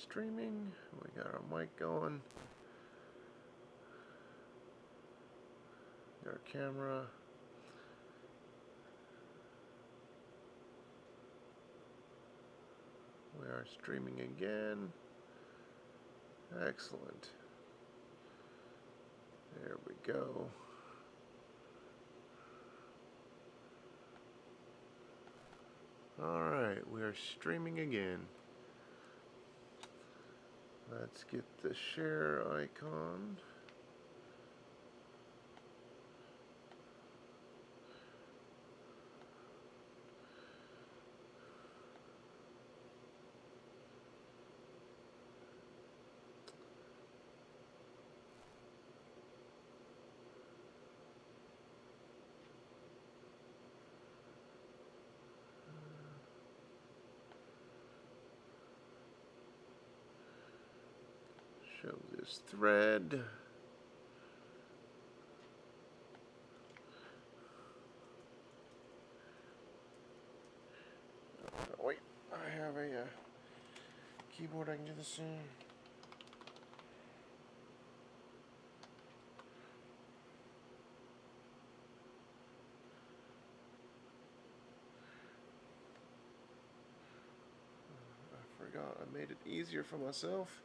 streaming. We got our mic going. Got our camera. We are streaming again. Excellent. There we go. Alright, we are streaming again. Let's get the share icon. Show this thread. Wait, I have a keyboard I can do this in. I forgot I made it easier for myself.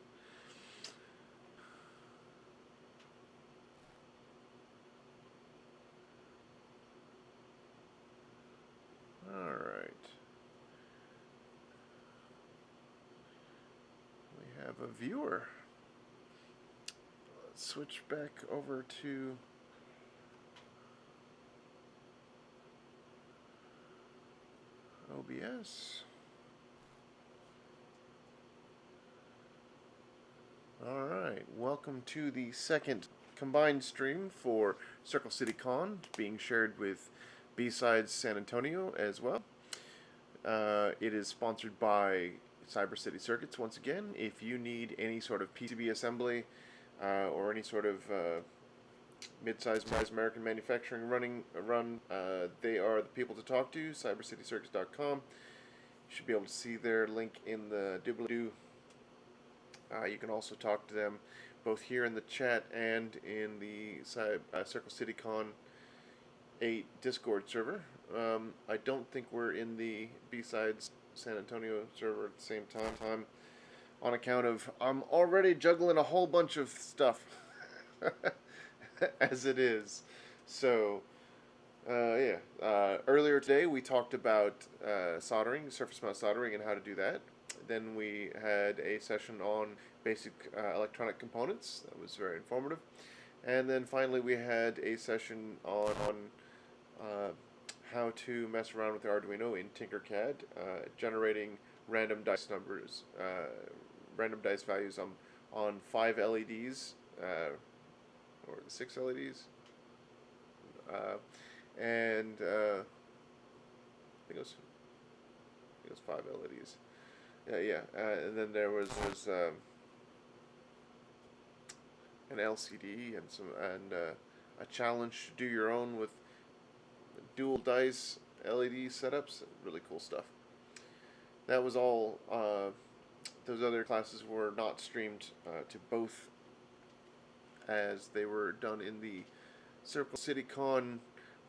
Alright. We have a viewer. Let's switch back over to OBS. Alright, welcome to the second combined stream for CircleCityCon, being shared with BSides San Antonio as well. It is sponsored by Cyber Circuits once again. If you need any sort of PCB assembly or any sort of mid-sized American manufacturing run, they are the people to talk to. CyberCityCircuits.com. You should be able to see their link in the doobly-doo. You can also talk to them both here in the chat and in the CircleCityCon 8 Discord server. I don't think we're in the BSides San Antonio server at the same time on account of I'm already juggling a whole bunch of stuff as it is. So earlier today we talked about soldering, surface mount soldering, and how to do that. Then we had a session on basic electronic components. That was very informative. And then finally we had a session on how to mess around with the Arduino in Tinkercad, generating random dice numbers, random dice values on 5 LEDs, or 6 LEDs, and I think it was 5 LEDs. And then there was an LCD and a challenge to do your own with dual dice LED setups. Really cool stuff. That was all. Those other classes were not streamed to both, as they were done in the CircleCityCon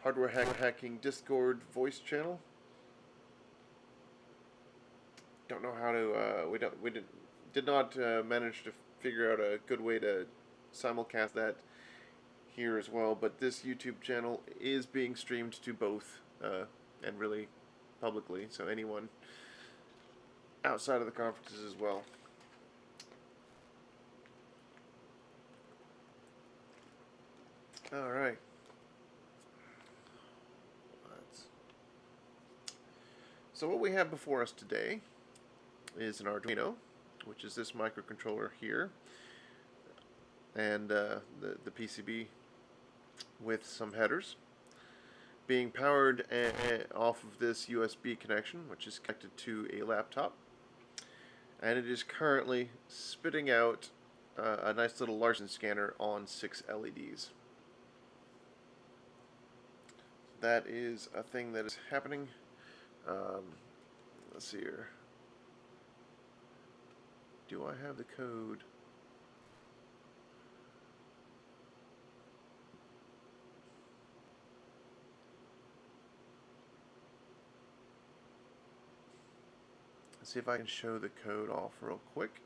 hardware hacking Discord voice channel. Don't know how to. We did not manage to figure out a good way to simulcast that here as well. But this YouTube channel is being streamed to both, and really publicly, so anyone outside of the conferences as well. All right. So what we have before us today is an Arduino, which is this microcontroller here, and the PCB with some headers, being powered off of this USB connection, which is connected to a laptop, and it is currently spitting out a nice little Larson scanner on 6 LEDs. That is a thing that is happening. Let's see here. Do I have the code? Let's see if I can show the code off real quick.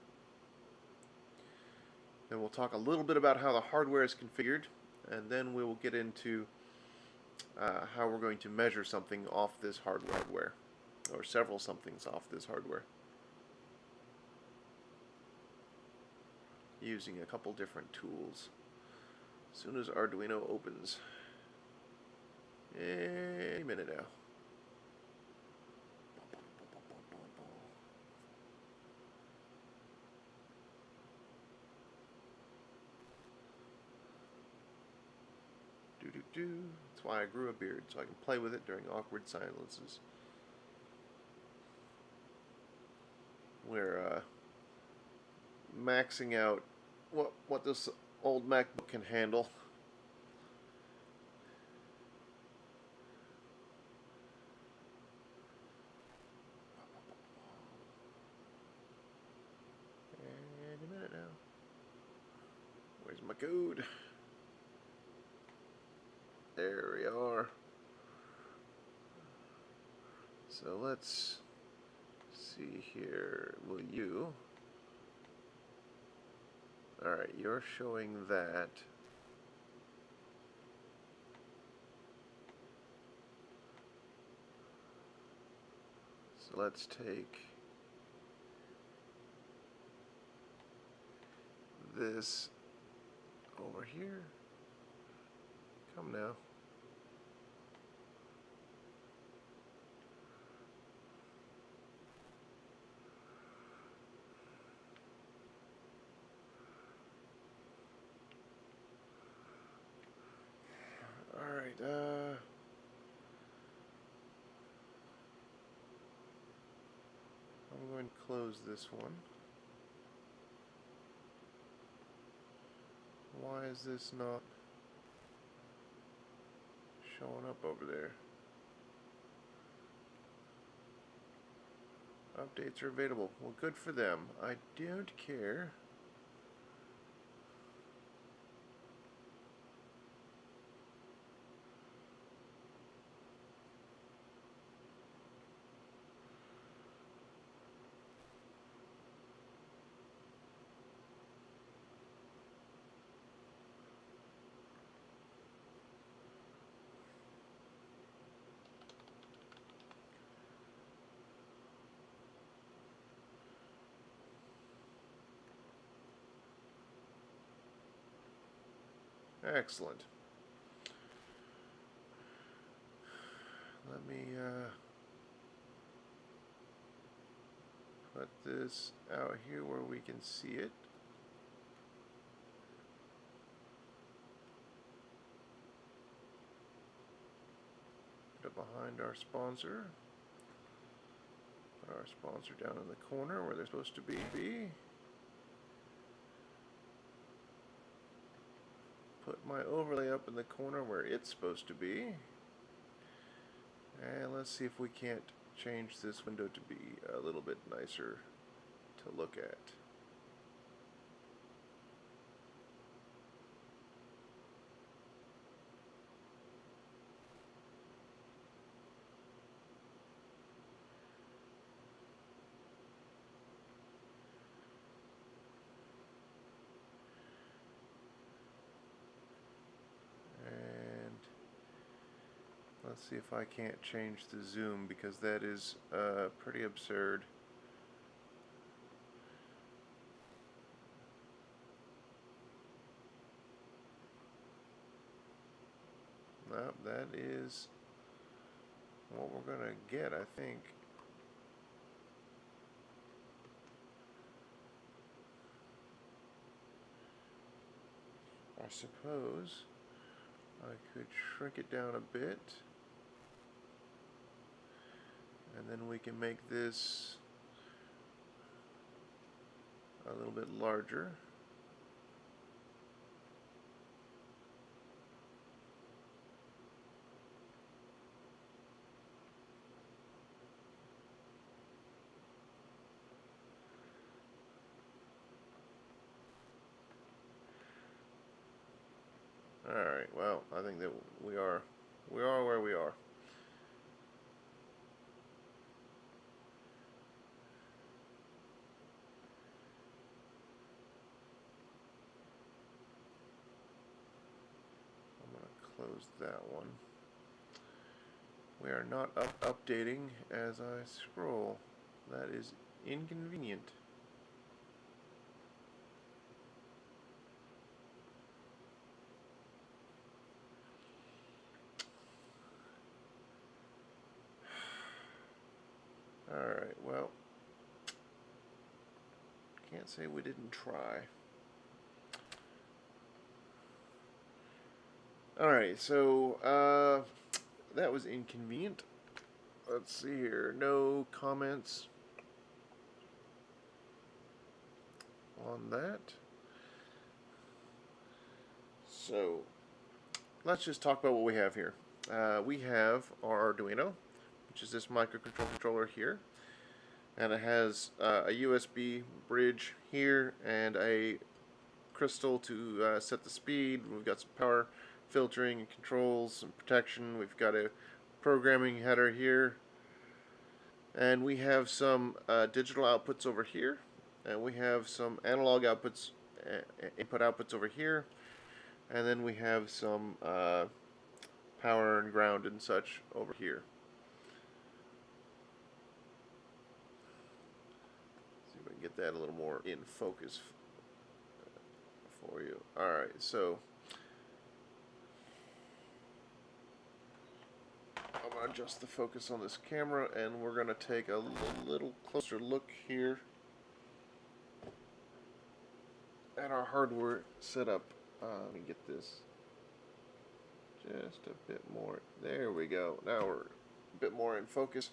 Then we'll talk a little bit about how the hardware is configured, and then we will get into how we're going to measure something off this hardware, or several somethings off this hardware, using a couple different tools. As soon as Arduino opens, any minute now. That's why I grew a beard, so I can play with it during awkward silences. We're maxing out what this old MacBook can handle. Any minute now. Where's my code? There we are. So let's see here. Will you? Alright, you're showing that. So let's take this over here. Come now. Alright, I'm going to close this one. Why is this not showing up over there? Updates are available. Well, good for them. I don't care. Excellent. Let me put this out here where we can see it. Put it behind our sponsor. Put our sponsor down in the corner where they're supposed to be. Put my overlay up in the corner where it's supposed to be. And let's see if we can't change this window to be a little bit nicer to look at. Let's see if I can't change the zoom, because that is pretty absurd. Nope, that is what we're gonna get, I think. I suppose I could shrink it down a bit. And then we can make this a little bit larger. Alright, well, I think that we are where we are. I'm going to close that one. We are not updating as I scroll. That is inconvenient. Alright, well, can't say we didn't try. Alright, so that was inconvenient. Let's see here, no comments on that. So let's just talk about what we have here. We have our Arduino, which is this microcontroller here, and it has a USB bridge here and a crystal to set the speed. We've got some power filtering and controls, some protection. We've got a programming header here, and we have some digital outputs over here, and we have some analog outputs, input outputs over here, and then we have some power and ground and such over here. See if I can get that a little more in focus for you. Alright, so I'm going to adjust the focus on this camera, and we're going to take a little closer look here at our hardware setup. Let me get this just a bit more. There we go. Now we're a bit more in focus.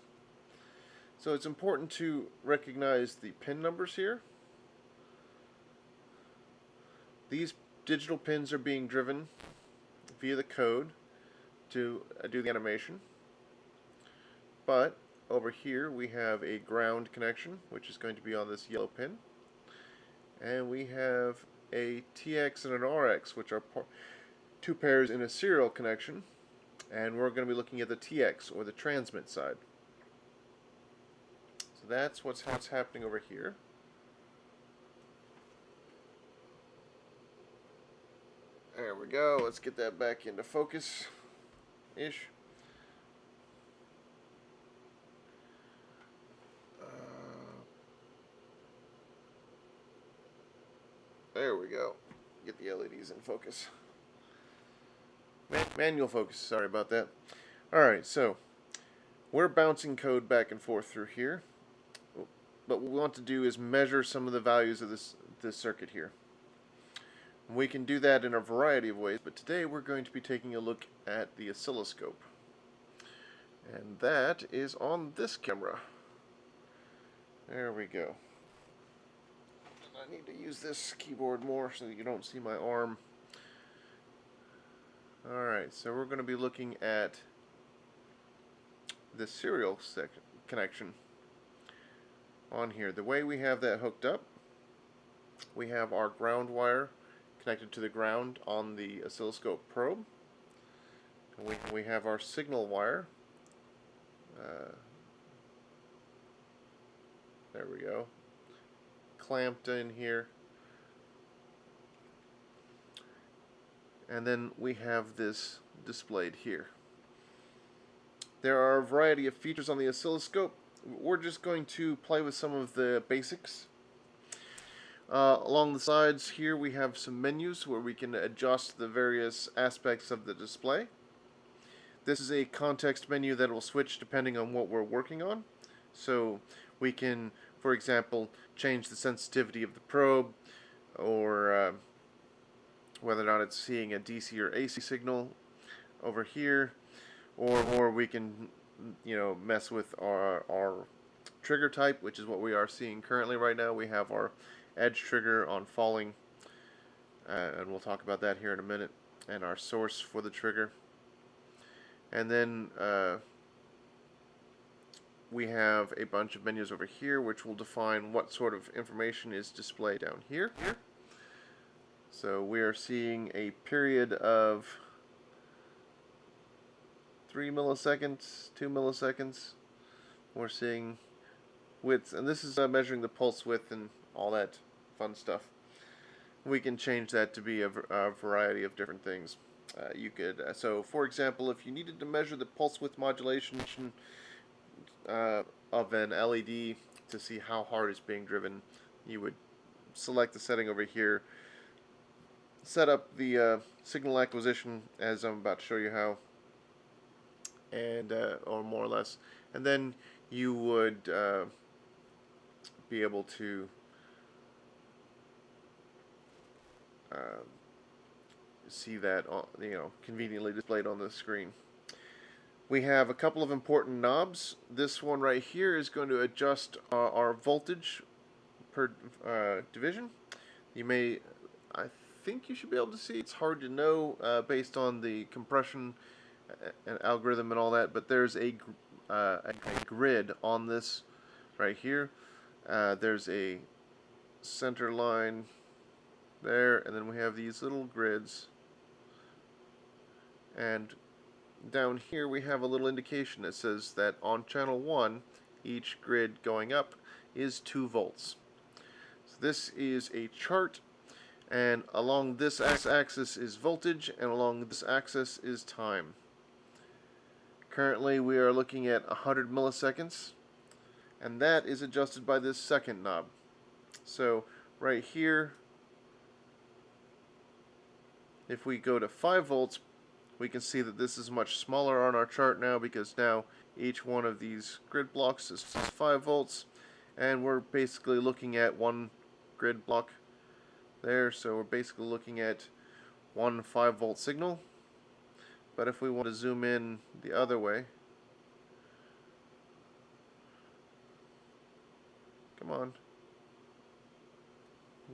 So it's important to recognize the pin numbers here. These digital pins are being driven via the code to do the animation. But over here we have a ground connection, which is going to be on this yellow pin. And we have a TX and an RX, which are two pairs in a serial connection. And we're going to be looking at the TX, or the transmit side. So that's what's happening over here. There we go. Let's get that back into focus-ish. There we go. Get the LEDs in focus. Manual focus, sorry about that. Alright, so we're bouncing code back and forth through here. But what we want to do is measure some of the values of this circuit here. We can do that in a variety of ways, but today we're going to be taking a look at the oscilloscope. And that is on this camera. There we go. I need to use this keyboard more so that you don't see my arm. Alright, so we're going to be looking at the serial connection on here. The way we have that hooked up, we have our ground wire connected to the ground on the oscilloscope probe. We have our signal wire. There we go. Clamped in here. And then we have this displayed here. There are a variety of features on the oscilloscope. We're just going to play with some of the basics. Along the sides here we have some menus where we can adjust the various aspects of the display. This is a context menu that will switch depending on what we're working on. So we can, for example, change the sensitivity of the probe, or whether or not it's seeing a DC or AC signal over here, or we can, mess with our trigger type, which is what we are seeing currently right now. We have our edge trigger on falling, and we'll talk about that here in a minute, and our source for the trigger. And then we have a bunch of menus over here which will define what sort of information is displayed down here. So we are seeing a period of 3 milliseconds, 2 milliseconds. We're seeing width, and this is measuring the pulse width and all that fun stuff. We can change that to be a variety of different things. You could, so for example, if you needed to measure the pulse width modulation of an LED to see how hard it's being driven, you would select the setting over here, set up the signal acquisition as I'm about to show you how, and or more or less, and then you would be able to see that conveniently displayed on the screen. We have a couple of important knobs. This one right here is going to adjust our voltage per division. I think you should be able to see. It's hard to know based on the compression and algorithm and all that, but there's a grid on this right here. There's a center line there, and then we have these little grids, and down here we have a little indication that says that on channel 1 each grid going up is 2 volts. So this is a chart, and along this axis is voltage, and along this axis is time. Currently we are looking at 100 milliseconds, and that is adjusted by this second knob. So right here, if we go to 5 volts, we can see that this is much smaller on our chart now, because now each one of these grid blocks is 5 volts, and we're basically looking at one grid block there, so we're basically looking at one 5-volt signal. But if we want to zoom in the other way, come on,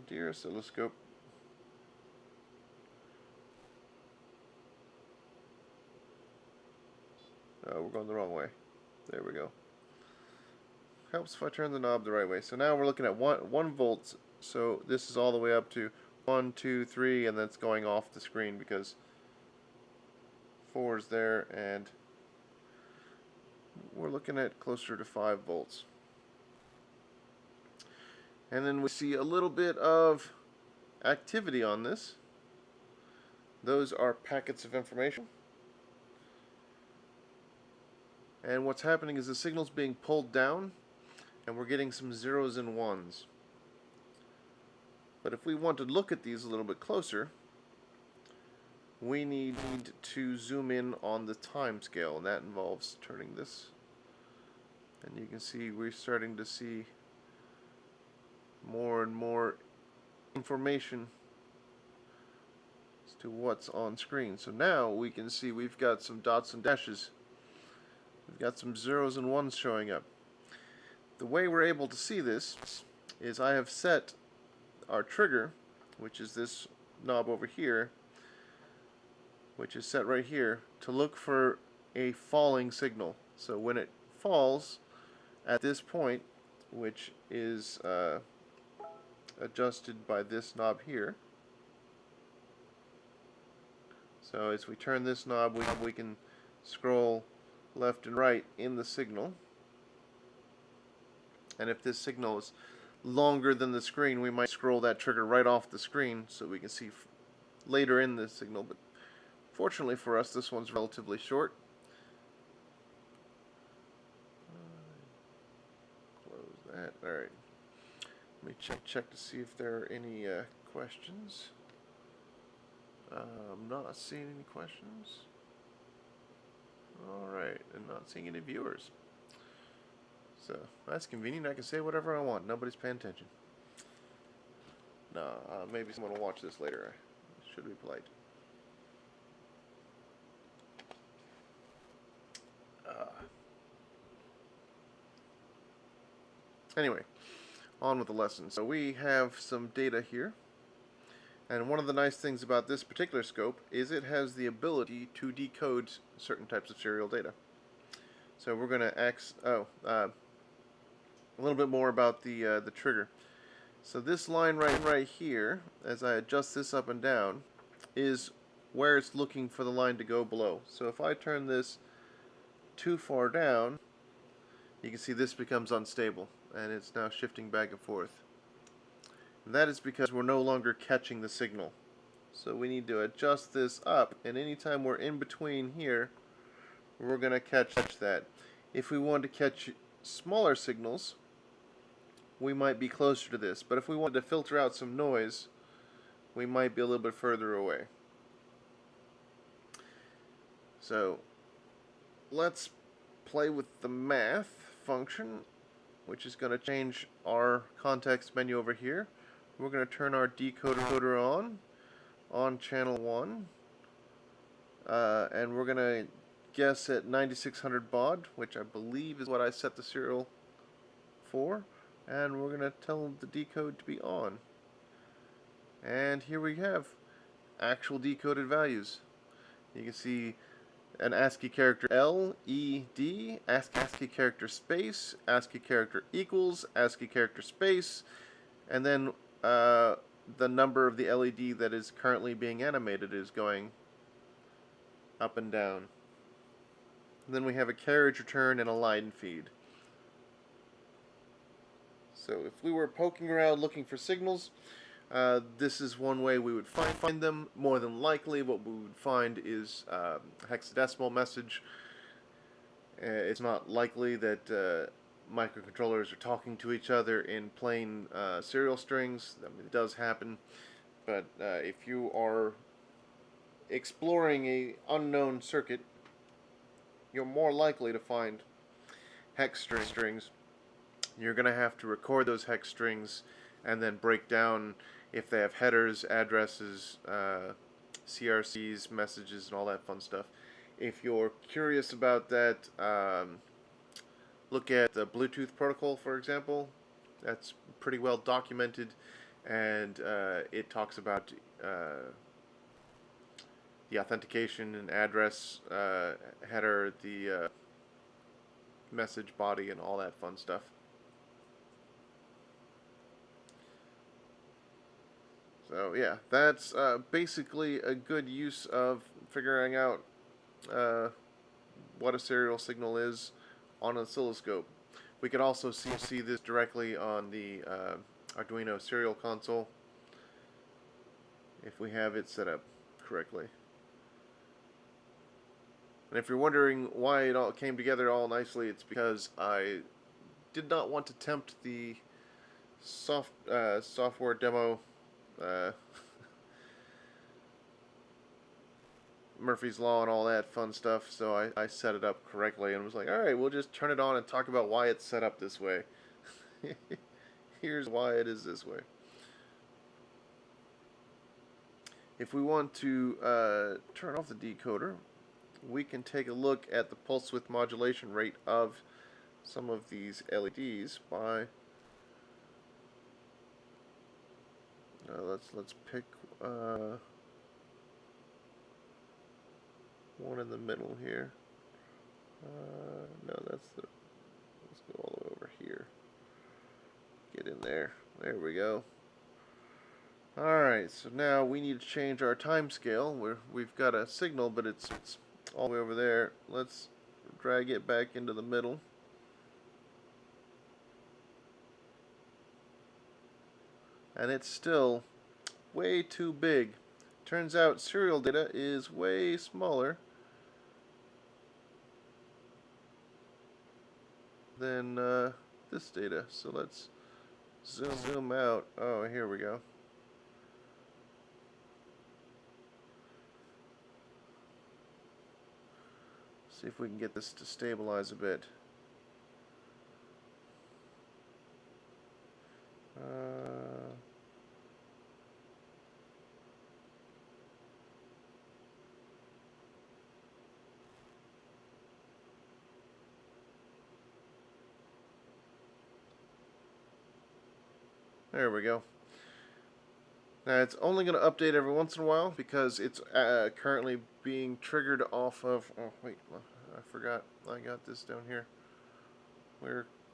dear oscilloscope. Oh, we're going the wrong way. There we go. Helps if I turn the knob the right way. So now we're looking at 1 volt. So this is all the way up to 1, 2, 3, and that's going off the screen because 4 is there, and we're looking at closer to 5 volts. And then we see a little bit of activity on this. Those are packets of information. And what's happening is the signal's being pulled down, and we're getting some zeros and ones. But if we want to look at these a little bit closer, we need to zoom in on the time scale, and that involves turning this. And you can see we're starting to see more and more information as to what's on screen. So now we can see we've got some dots and dashes. We've got some zeros and ones showing up. The way we're able to see this is I have set our trigger, which is this knob over here, which is set right here, to look for a falling signal. So when it falls at this point, which is adjusted by this knob here, so as we turn this knob, we can scroll left and right in the signal, and if this signal is longer than the screen, we might scroll that trigger right off the screen so we can see later in the signal. But fortunately for us, this one's relatively short. Close that. Alright, let me check to see if there are any questions. I'm not seeing any questions. Alright, and not seeing any viewers. So, that's convenient. I can say whatever I want. Nobody's paying attention. No, maybe someone will watch this later. I should be polite. Anyway, on with the lesson. So we have some data here. And one of the nice things about this particular scope is it has the ability to decode certain types of serial data. So we're going to a little bit more about the trigger. So this line right here, as I adjust this up and down, is where it's looking for the line to go below. So if I turn this too far down, you can see this becomes unstable, and it's now shifting back and forth. And that is because we're no longer catching the signal. So we need to adjust this up, and anytime we're in between here, we're going to catch that. If we want to catch smaller signals, we might be closer to this. But if we wanted to filter out some noise, we might be a little bit further away. So let's play with the math function, which is going to change our context menu over here. We're going to turn our decoder on channel 1, and we're going to guess at 9600 baud, which I believe is what I set the serial for, and we're going to tell the decode to be on. And here we have actual decoded values. You can see an ASCII character LED, ASCII character space, ASCII character equals, ASCII character space, and then the number of the LED that is currently being animated is going up and down. And then we have a carriage return and a line feed. So if we were poking around looking for signals, this is one way we would find them. More than likely what we would find is a hexadecimal message. It's not likely that microcontrollers are talking to each other in plain serial strings. I mean, it does happen, but if you are exploring a unknown circuit, you're more likely to find hex strings. You're going to have to record those hex strings and then break down if they have headers, addresses, CRCs, messages, and all that fun stuff. If you're curious about that, look at the Bluetooth protocol, for example. That's pretty well documented, and it talks about the authentication and address header, the message body, and all that fun stuff. So yeah, that's basically a good use of figuring out what a serial signal is on an oscilloscope. We can also see this directly on the Arduino serial console if we have it set up correctly. And if you're wondering why it all came together all nicely, it's because I did not want to tempt the software demo Murphy's Law and all that fun stuff, so I set it up correctly and was like, alright, we'll just turn it on and talk about why it's set up this way. Here's why it is this way. If we want to turn off the decoder, we can take a look at the pulse width modulation rate of some of these LEDs by let's pick one in the middle here. No, let's go all the way over here. Get in there. There we go. Alright, so now we need to change our time scale. We've got a signal, but it's all the way over there. Let's drag it back into the middle. And it's still way too big. Turns out serial data is way smaller than this data. So let's zoom out. Oh, here we go. See if we can get this to stabilize a bit. There we go. Now it's only going to update every once in a while because it's currently being triggered off of. Oh wait, I forgot. I got this down here.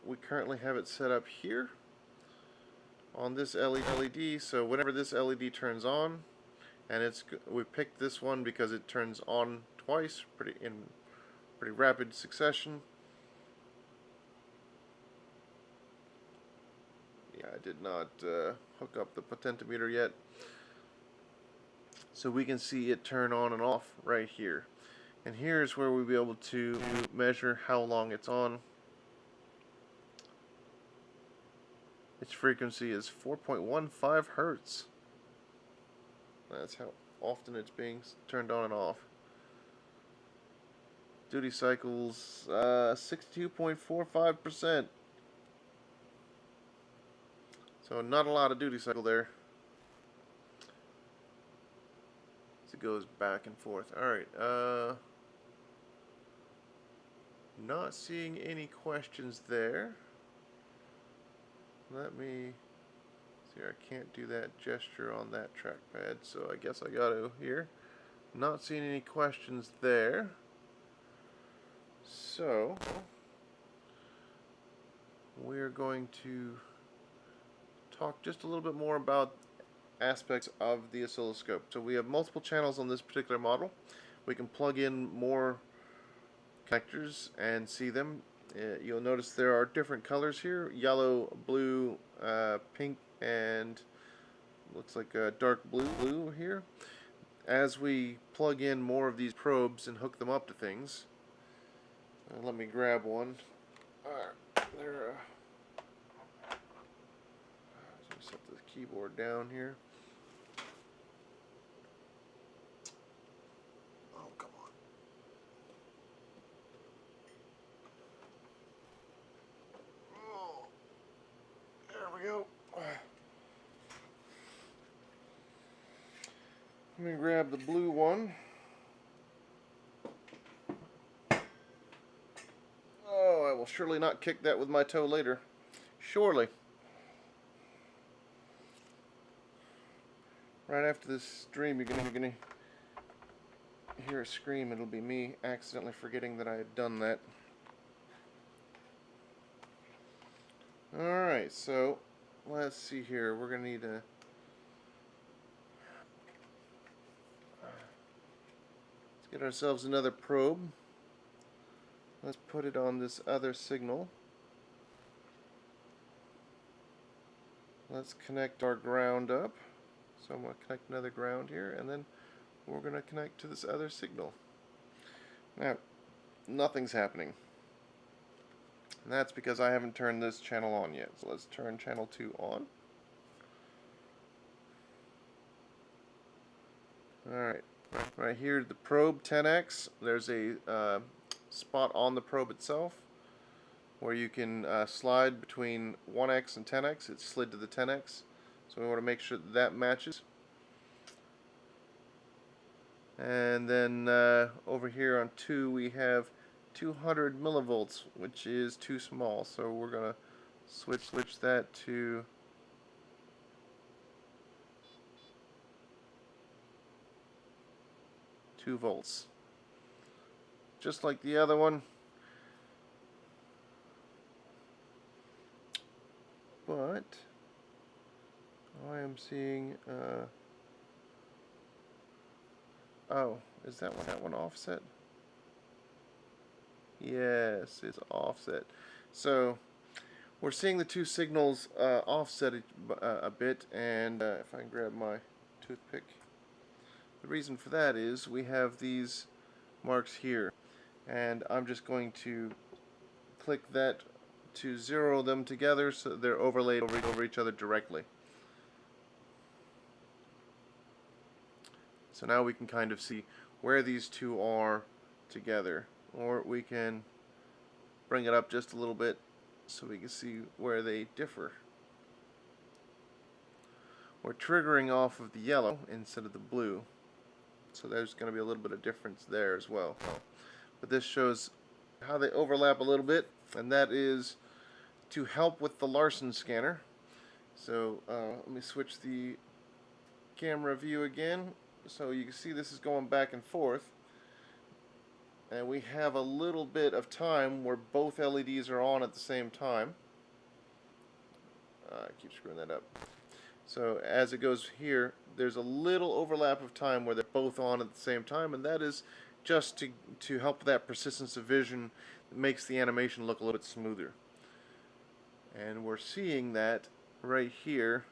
We currently have it set up here on this LED. So whenever this LED turns on, and we picked this one because it turns on twice, pretty in pretty rapid succession. Yeah, I did not hook up the potentiometer yet. So we can see it turn on and off right here. And here's where we'll be able to measure how long it's on. Its frequency is 4.15 hertz. That's how often it's being turned on and off. Duty cycles, 62.45%. So not a lot of duty cycle there. As it goes back and forth. Alright, not seeing any questions there. Let me see, I can't do that gesture on that trackpad, so I guess I gotta here. Not seeing any questions there. So we're going to talk just a little bit more about aspects of the oscilloscope. So we have multiple channels on this particular model. We can plug in more connectors and see them. You'll notice there are different colors here: yellow, blue, pink, and looks like a dark blue here. As we plug in more of these probes and hook them up to things, let me grab one. There. Set the keyboard down here. Oh, come on. Oh, there we go. Let me grab the blue one. Oh, I will surely not kick that with my toe later. Surely. Right after this stream, you're gonna hear a scream. It'll be me accidentally forgetting that I had done that. Alright, so let's see here. We're gonna need a let's get ourselves another probe. Let's put it on this other signal. Let's connect our ground up. So I'm going to connect another ground here, and then we're going to connect to this other signal. Now, nothing's happening. And that's because I haven't turned this channel on yet. So let's turn channel 2 on. Alright, right here, the probe 10x. There's a spot on the probe itself where you can slide between 1x and 10x. It's slid to the 10x. So we want to make sure that, that matches. And then over here on 2 we have 200 millivolts, which is too small. So we're going to switch that to 2 volts. Just like the other one. But I am seeing oh, is that one offset? Yes, it's offset. So we're seeing the two signals offset a bit, and if I can grab my toothpick, the reason for that is we have these marks here, and I'm just going to click that to zero them together so they're overlaid over each other directly. So now we can kind of see where these two are together, or we can bring it up just a little bit so we can see where they differ. We're triggering off of the yellow instead of the blue, so there's going to be a little bit of difference there as well. But this shows how they overlap a little bit, and that is to help with the Larson scanner. So let me switch the camera view again. So you can see this is going back and forth, and we have a little bit of time where both LEDs are on at the same time. I keep screwing that up. So as it goes here, there's a little overlap of time where they're both on at the same time, and that is just to help that persistence of vision that makes the animation look a little bit smoother. And we're seeing that right here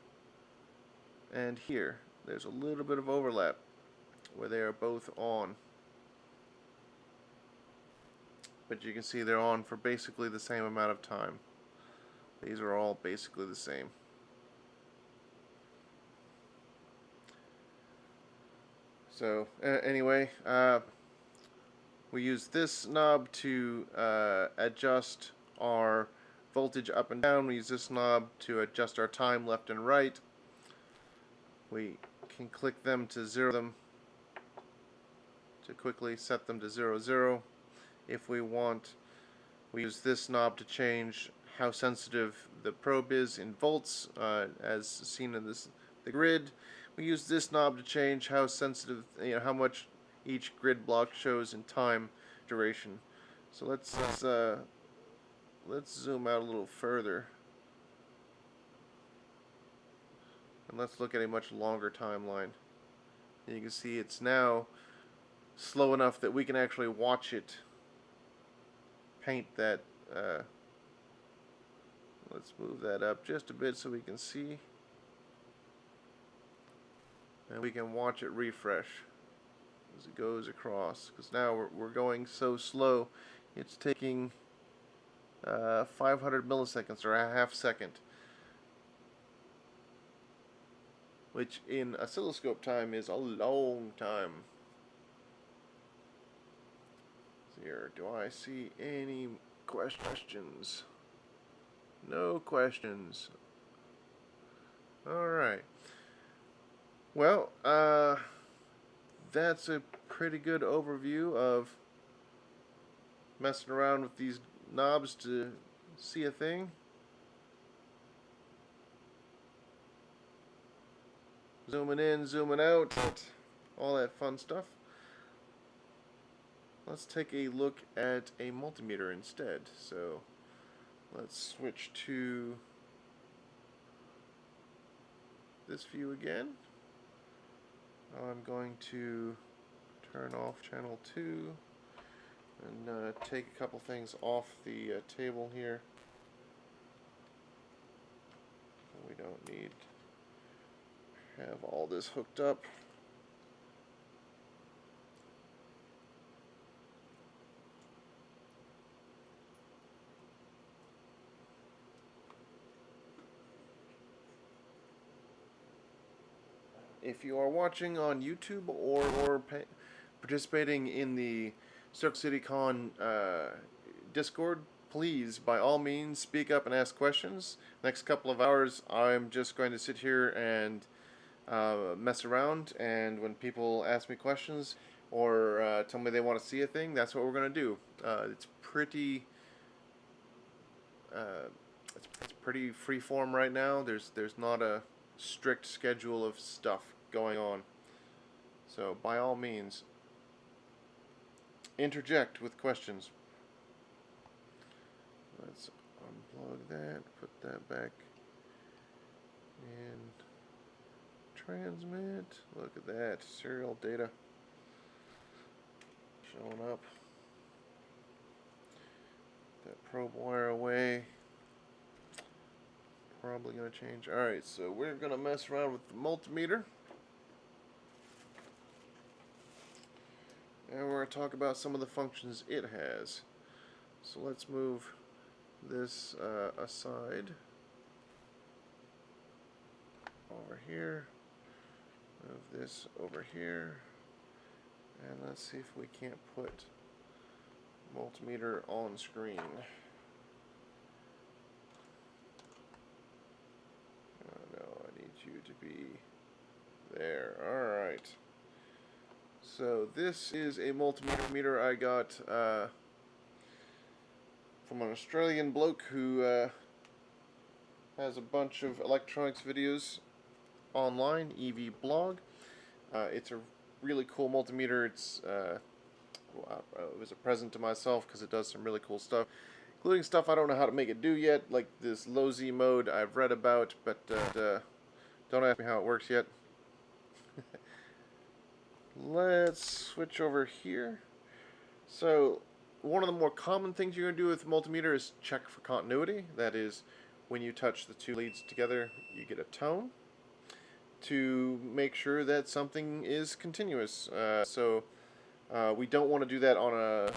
and here. There's a little bit of overlap where they are both on. But you can see they're on for basically the same amount of time. These are all basically the same. So anyway, we use this knob to adjust our voltage up and down. We use this knob to adjust our time left and right. We can click them to zero them, to quickly set them to 0, 0. If we want, we use this knob to change how sensitive the probe is in volts, as seen in the grid. We use this knob to change how sensitive, how much each grid block shows in time duration. So let's zoom out a little further, and let's look at a much longer timeline. And you can see it's now slow enough that we can actually watch it paint that. Let's move that up just a bit so we can see, and we can watch it refresh as it goes across, because now we're going so slow it's taking 500 milliseconds, or a half second, which in oscilloscope time is a long time. Here, do I see any questions? No questions. Alright. Well, that's a pretty good overview of messing around with these knobs to see a thing. Zooming in, zooming out, all that fun stuff. Let's take a look at a multimeter instead. So let's switch to this view again. I'm going to turn off channel 2 and take a couple things off the table here. We don't need to have all this hooked up. If you are watching on YouTube or participating in the CircleCityCon Discord, please, by all means, speak up and ask questions. Next couple of hours, I'm just going to sit here and mess around, and when people ask me questions or tell me they want to see a thing, that's what we're going to do. It's pretty free form right now. There's not a strict schedule of stuff going on. So by all means, interject with questions. Let's unplug that, put that back in transmit. Look at that, serial data showing up. That probe wire away. Probably going to change. Alright, so we're going to mess around with the multimeter. And we're going to talk about some of the functions it has. So let's move this aside. Over here. Move this over here. And let's see if we can't put multimeter on screen. You to be there. Alright. So this is a multimeter I got from an Australian bloke who has a bunch of electronics videos online, EV blog. It's a really cool multimeter. It's it was a present to myself because it does some really cool stuff, including stuff I don't know how to make it do yet, like this low Z mode I've read about, but don't ask me how it works yet. Let's switch over here. So one of the more common things you're going to do with a multimeter is check for continuity. That is, when you touch the two leads together, you get a tone to make sure that something is continuous. We don't want to do that on a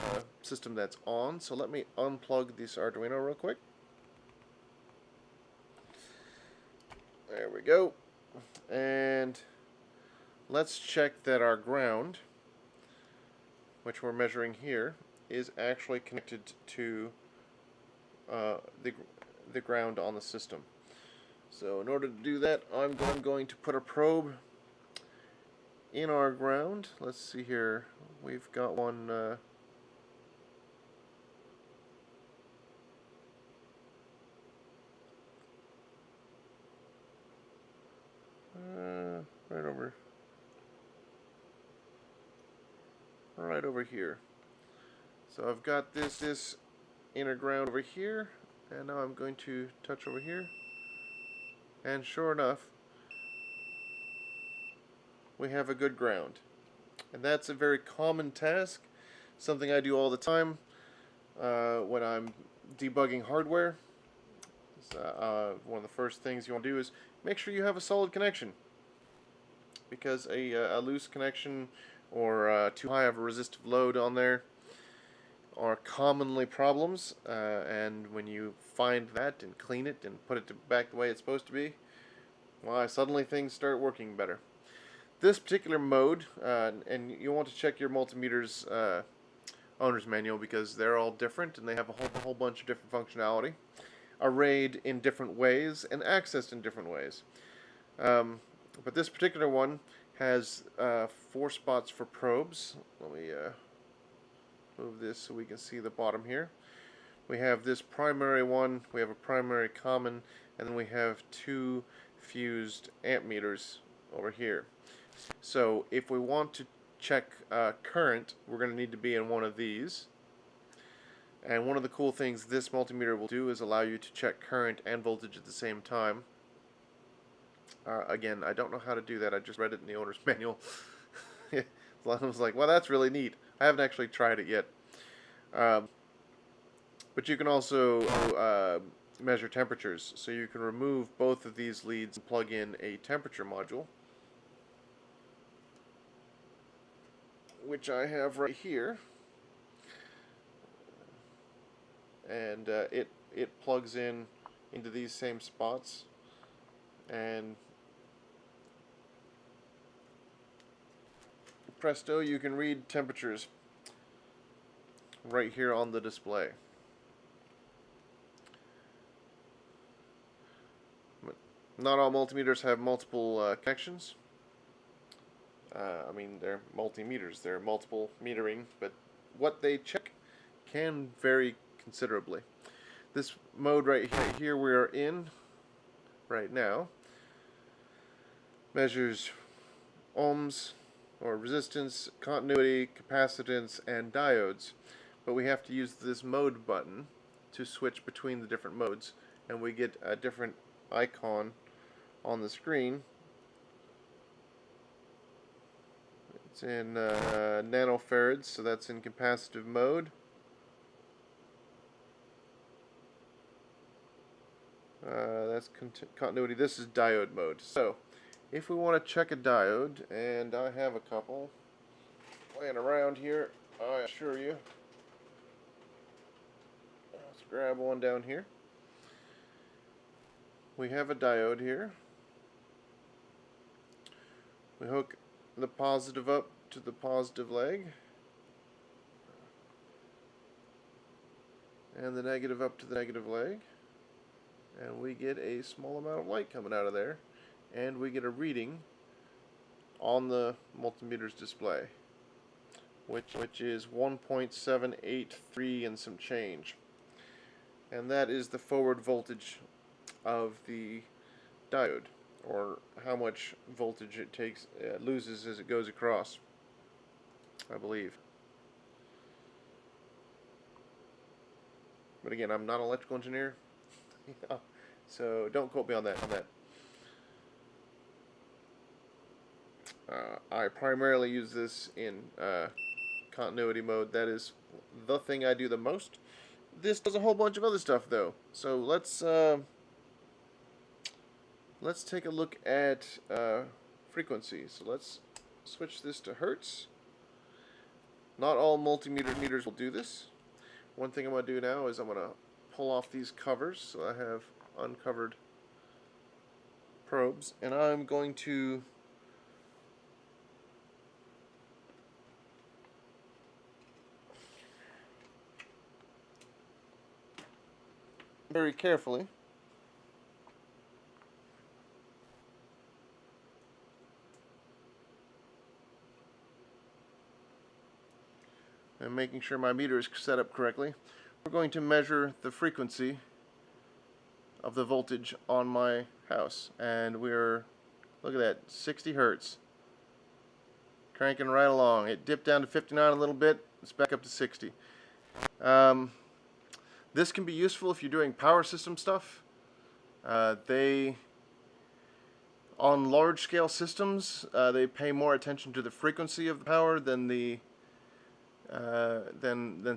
system that's on. So let me unplug this Arduino real quick. There we go. And let's check that our ground, which we're measuring here, is actually connected to the ground on the system. So in order to do that, I'm going to put a probe in our ground. Let's see here. We've got one right over here. So I've got this inner ground over here, and now I'm going to touch over here, and sure enough, we have a good ground. And that's a very common task, something I do all the time when I'm debugging hardware. One of the first things you want to do is make sure you have a solid connection, because a loose connection or too high of a resistive load on there are commonly problems, and when you find that and clean it and put it back the way it's supposed to be, why, suddenly things start working better. This particular mode, and you want to check your multimeter's owner's manual, because they're all different and they have a whole bunch of different functionality, arrayed in different ways and accessed in different ways. But this particular one has 4 spots for probes. Let me move this so we can see the bottom here. We have this primary one, we have a primary common, and then we have 2 fused amp meters over here. So if we want to check current, we're going to need to be in one of these. And one of the cool things this multimeter will do is allow you to check current and voltage at the same time. Again, I don't know how to do that. I just read it in the owner's manual. I was like, well, that's really neat. I haven't actually tried it yet. But you can also measure temperatures. So you can remove both of these leads and plug in a temperature module, which I have right here. And it plugs in into these same spots, and presto, you can read temperatures right here on the display. But not all multimeters have multiple connections. I mean, they're multimeters, they're multiple metering, but what they check can vary considerably. This mode right here we are in right now measures ohms or resistance, continuity, capacitance, and diodes, but we have to use this mode button to switch between the different modes, and we get a different icon on the screen. It's in nanofarads, so that's in capacitive mode. That's continuity. This is diode mode. So, if we want to check a diode, and I have a couple laying around here, I assure you. Let's grab one down here. We have a diode here. We hook the positive up to the positive leg, and the negative up to the negative leg. And we get a small amount of light coming out of there, and we get a reading on the multimeter's display, which is 1.783 and some change, and that is the forward voltage of the diode, or how much voltage it loses as it goes across, I believe. But again, I'm not an electrical engineer. So don't quote me on that. I primarily use this in continuity mode. That is the thing I do the most. This does a whole bunch of other stuff though. So let's take a look at frequency. So let's switch this to hertz. Not all multimeters will do this. One thing I'm going to do now is I'm going to pull off these covers so I have uncovered probes, and I'm going to very carefully and making sure my meter is set up correctly, we're going to measure the frequency of the voltage on my house, and we're, look at that, 60 hertz, cranking right along. It dipped down to 59 a little bit, it's back up to 60. This can be useful if you're doing power system stuff. On large scale systems, they pay more attention to the frequency of the power than than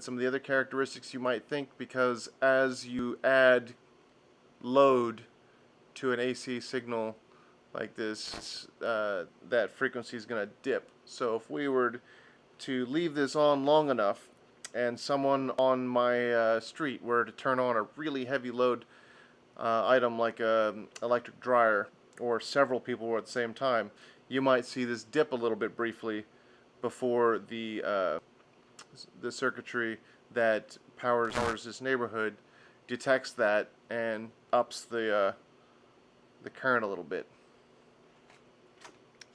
some of the other characteristics you might think, because as you add load to an AC signal like this, that frequency is going to dip. So if we were to leave this on long enough and someone on my street were to turn on a really heavy load item like an electric dryer, or several people were at the same time, you might see this dip a little bit briefly before the circuitry that powers this neighborhood detects that and ups the current a little bit.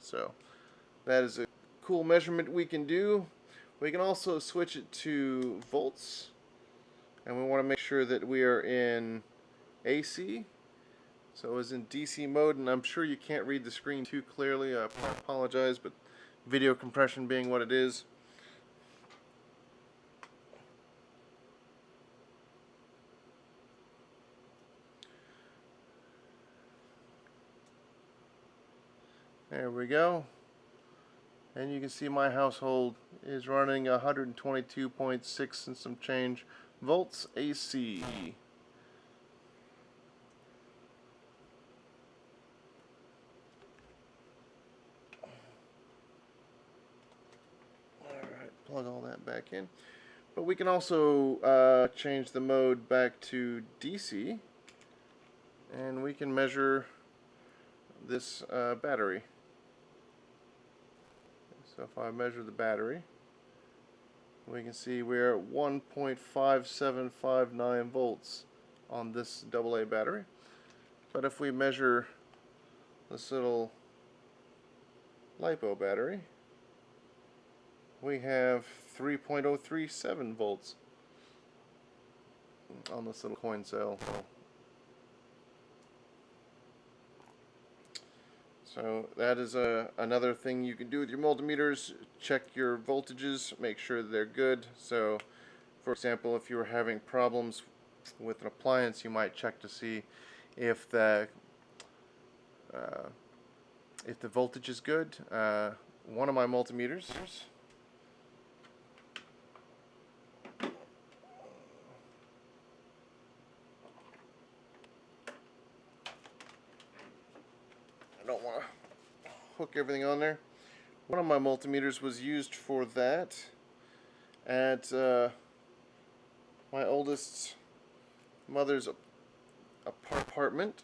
So that is a cool measurement we can do. We can also switch it to volts, and we want to make sure that we are in AC. So it was in DC mode, and I'm sure you can't read the screen too clearly. I apologize, but video compression being what it is. There we go. And you can see my household is running 122.6 and some change volts AC. Alright, plug all that back in. But we can also change the mode back to DC, and we can measure this battery. So if I measure the battery, we can see we're at 1.5759 volts on this AA battery. But if we measure this little LiPo battery, we have 3.037 volts on this little coin cell. So that is another thing you can do with your multimeters. Check your voltages, make sure they're good. So for example, if you were having problems with an appliance, you might check to see if the voltage is good. One of my multimeters, I don't want to hook everything on there. One of my multimeters was used for that at my oldest mother's apartment,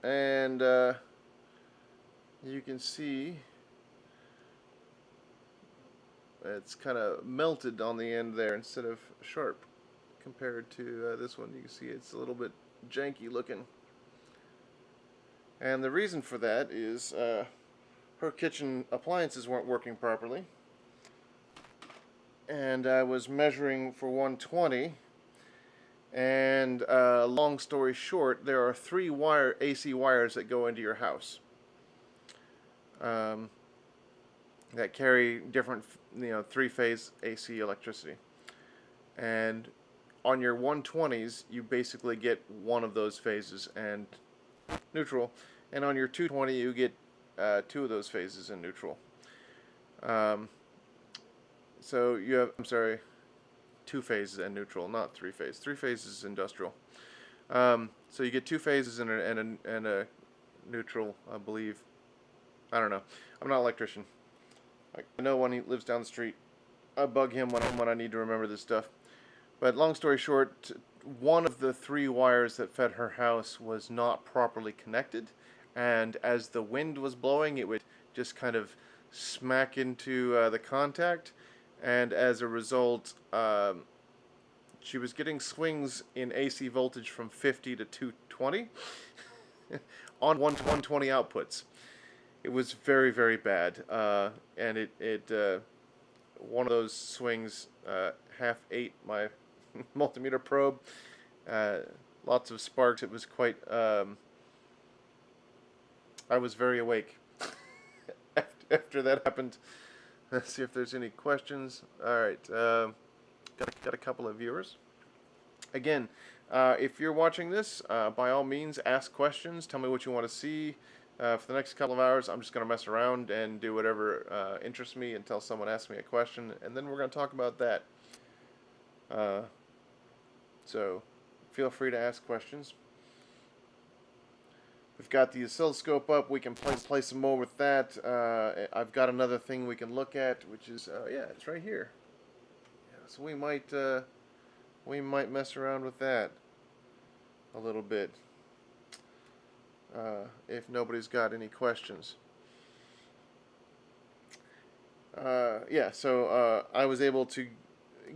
and you can see it's kind of melted on the end there instead of sharp compared to this one. You can see it's a little bit janky looking. And the reason for that is her kitchen appliances weren't working properly. And I was measuring for 120. And long story short, there are 3 AC wires that go into your house that carry different, 3-phase AC electricity. And on your 120s, you basically get one of those phases and neutral, and on your 220 you get 2 of those phases in neutral. So you have, I'm sorry, two phases and neutral, not three phase. Three phases is industrial. So you get two phases and a neutral, I believe. I don't know. I'm not an electrician. I know when he lives down the street. I bug him when I need to remember this stuff. But long story short, one of the three wires that fed her house was not properly connected, and as the wind was blowing, it would just kind of smack into the contact, and as a result, she was getting swings in AC voltage from 50 to 220 on 120 outputs. It was very, very bad, and it one of those swings half ate my multimeter probe. Lots of sparks. It was quite. I was very awake after that happened. Let's see if there's any questions. All right, got a couple of viewers. Again, if you're watching this, by all means, ask questions. Tell me what you want to see. For the next couple of hours, I'm just going to mess around and do whatever interests me until someone asks me a question, and then we're going to talk about that. So feel free to ask questions. We've got the oscilloscope up. We can play some more with that. I've got another thing we can look at, which is yeah, it's right here. Yeah, so we might mess around with that a little bit. If nobody's got any questions. Yeah, so I was able to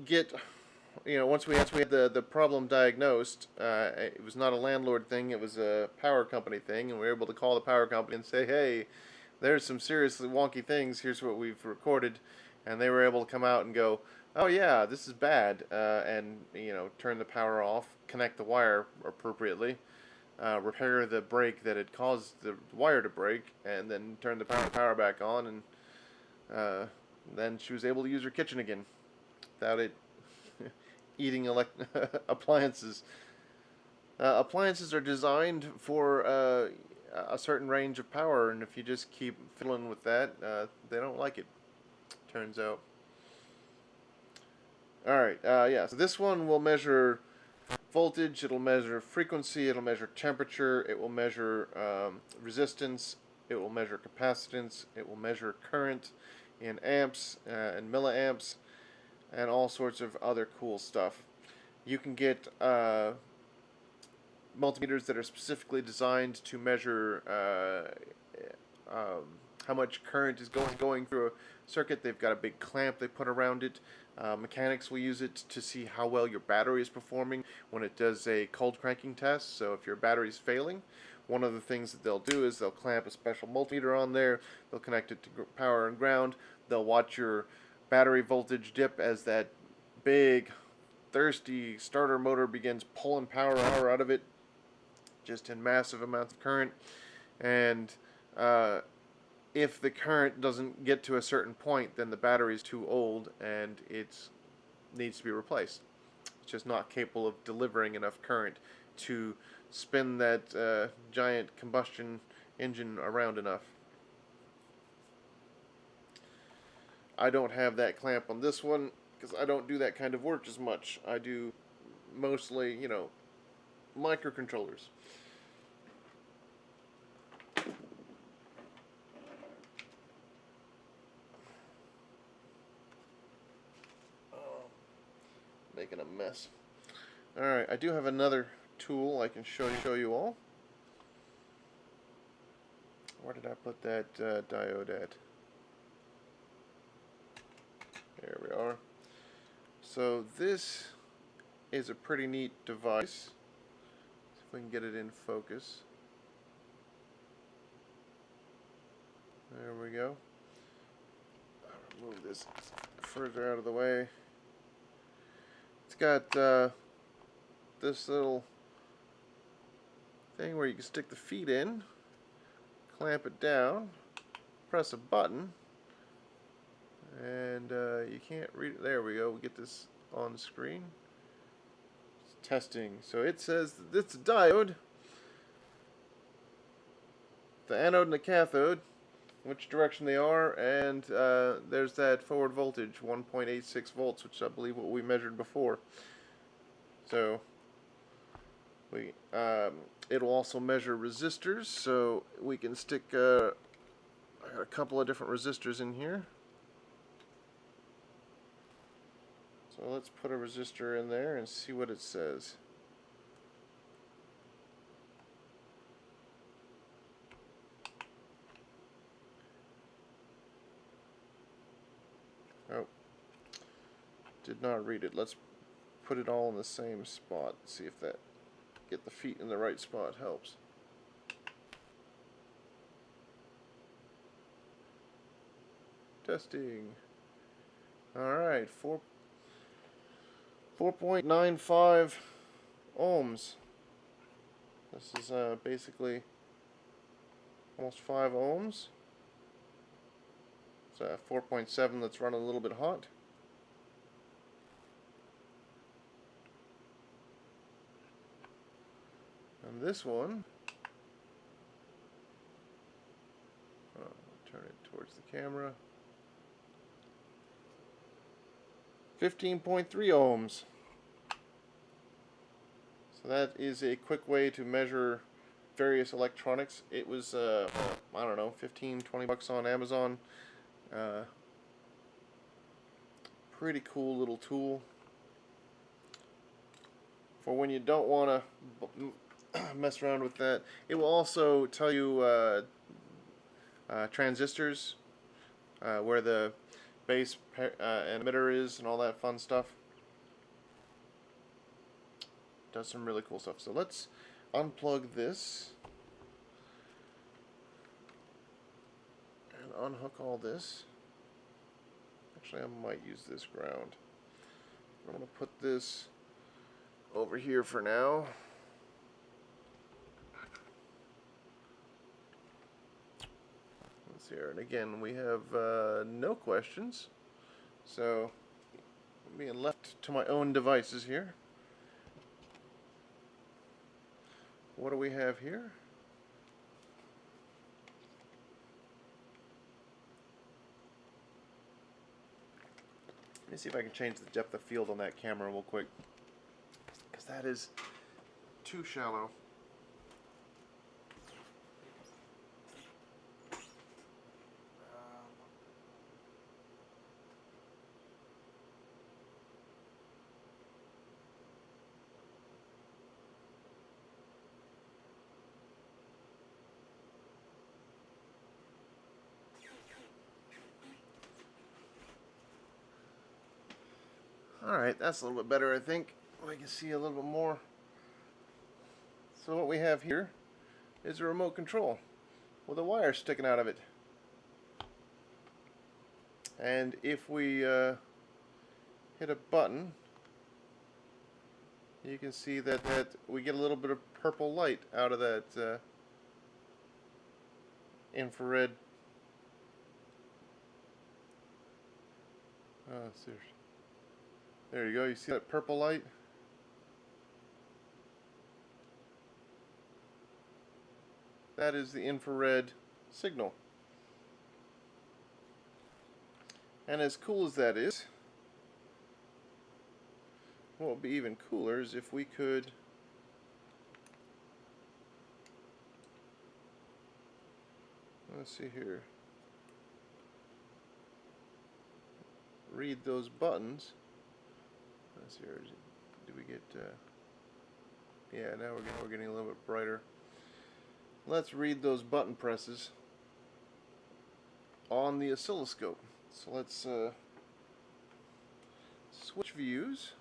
get, once we had the problem diagnosed, it was not a landlord thing, it was a power company thing, and we were able to call the power company and say, hey, there's some seriously wonky things, here's what we've recorded, and they were able to come out and go, oh yeah, this is bad, and, turn the power off, connect the wire appropriately, repair the break that had caused the wire to break, and then turn the power back on, and then she was able to use her kitchen again without it eating appliances. Appliances are designed for a certain range of power, and if you just keep fiddling with that, they don't like it, turns out. Alright, yeah, so this one will measure voltage, it'll measure frequency, it'll measure temperature, it will measure resistance, it will measure capacitance, it will measure current in amps and milliamps, and all sorts of other cool stuff. You can get multimeters that are specifically designed to measure how much current is going through a circuit. They've got a big clamp they put around it. Mechanics will use it to see how well your battery is performing when it does a cold cranking test. So if your battery is failing, one of the things that they'll do is they'll clamp a special multimeter on there, they'll connect it to power and ground, they'll watch your battery voltage dip as that big, thirsty starter motor begins pulling power out of it, just in massive amounts of current, and if the current doesn't get to a certain point, then the battery is too old and it needs to be replaced. It's just not capable of delivering enough current to spin that giant combustion engine around enough. I don't have that clamp on this one because I don't do that kind of work as much. I do mostly, microcontrollers. Making a mess. Alright, I do have another tool I can show you all. Where did I put that diode at? There we are. So this is a pretty neat device. See if we can get it in focus. There we go. I'll move this further out of the way. It's got this little thing where you can stick the feet in, clamp it down, press a button, and you can't read it. There we go. We get this on the screen. It's testing. So it says that it's a diode. The anode and the cathode. which direction they are, and there's that forward voltage, 1.86 volts, which I believe what we measured before. So it'll also measure resistors, so we can stick I got a couple of different resistors in here. So let's put a resistor in there and see what it says. Oh, did not read it. Let's put it all in the same spot. See if that get the feet in the right spot helps. Testing. Alright, 4.95 ohms. This is basically almost 5 ohms. It's 4.7 that's running a little bit hot. And this one, turn it towards the camera, 15.3 ohms. So that is a quick way to measure various electronics. It was, I don't know, 15, 20 bucks on Amazon. Pretty cool little tool for when you don't want to mess around with that. It will also tell you transistors, where the base and emitter is, and all that fun stuff. Does some really cool stuff. So let's unplug this and unhook all this. Actually, I might use this ground. I'm going to put this over here for now. Let's see here. And again, we have no questions. So I'm being left to my own devices here. What do we have here? Let me see if I can change the depth of field on that camera real quick, because that is too shallow. Alright, that's a little bit better, I think. We can see a little bit more. So what we have here is a remote control with a wire sticking out of it. And if we hit a button, you can see that we get a little bit of purple light out of that infrared. Oh, seriously. There you go. You see that purple light? That is the infrared signal. And as cool as that is, what would be even cooler is if we could let's see here, read those buttons. Let's see here. Do we get yeah, now we're getting a little bit brighter. Let's read those button presses on the oscilloscope. So let's switch views.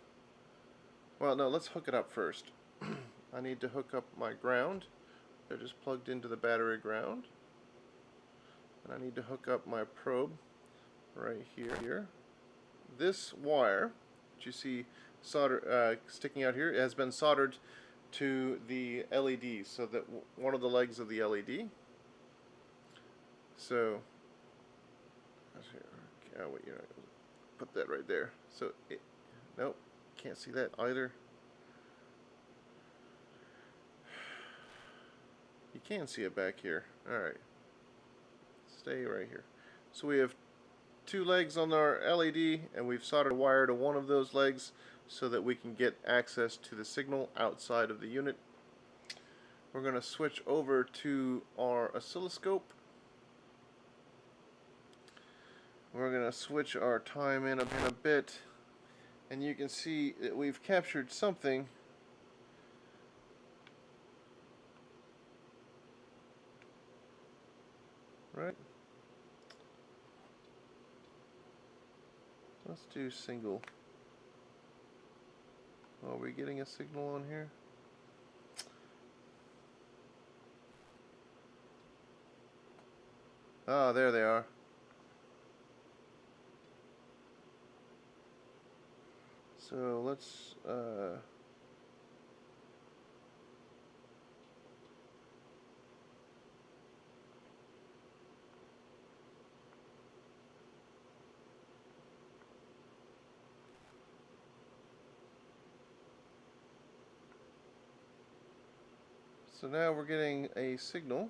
Well, no, let's hook it up first. I need to hook up my ground. They're just plugged into the battery ground. And I need to hook up my probe right here. This wire that you see sticking out here has been soldered to the LED, so that one of the legs of the LED. So, oh wait, put that right there. So, nope, can't see that either. You can see it back here. All right, let's stay right here. So we have 2 legs on our LED, and we've soldered a wire to one of those legs so that we can get access to the signal outside of the unit. We're going to switch over to our oscilloscope. We're going to switch our time in a bit, and you can see that we've captured something. Right? Let's do single. Are we getting a signal on here? Ah, there they are. So let's so now we're getting a signal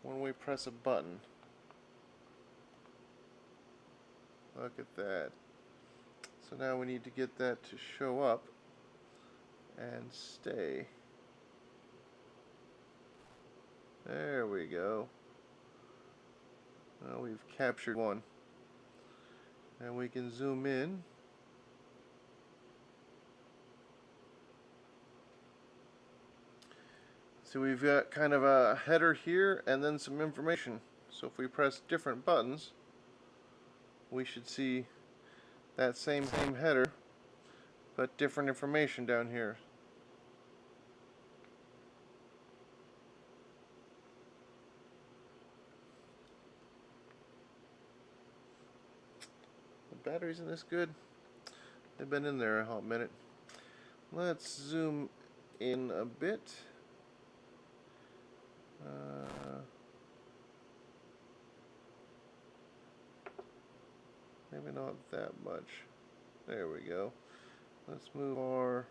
when we press a button. Look at that. So now we need to get that to show up and stay. There we go. Now we've captured one. And we can zoom in. So we've got kind of a header here and then some information. So if we press different buttons, we should see that same header, but different information down here. The batteries in this good? They've been in there a hot minute. Let's zoom in a bit. Maybe not that much. There we go. Let's move our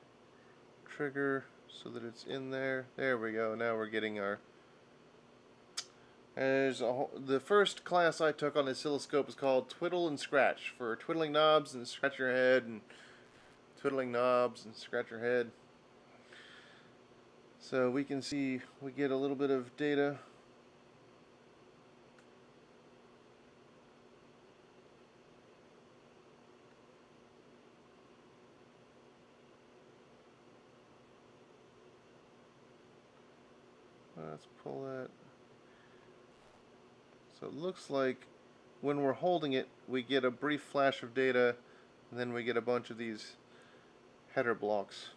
trigger so that it's in there. There we go. Now we're getting our... the first class I took on the oscilloscope is called Twiddle and Scratch, for twiddling knobs and scratch your head, and twiddling knobs and scratch your head. So we can see we get a little bit of data. Let's pull that. So it looks like when we're holding it, we get a brief flash of data, and then we get a bunch of these header blocks.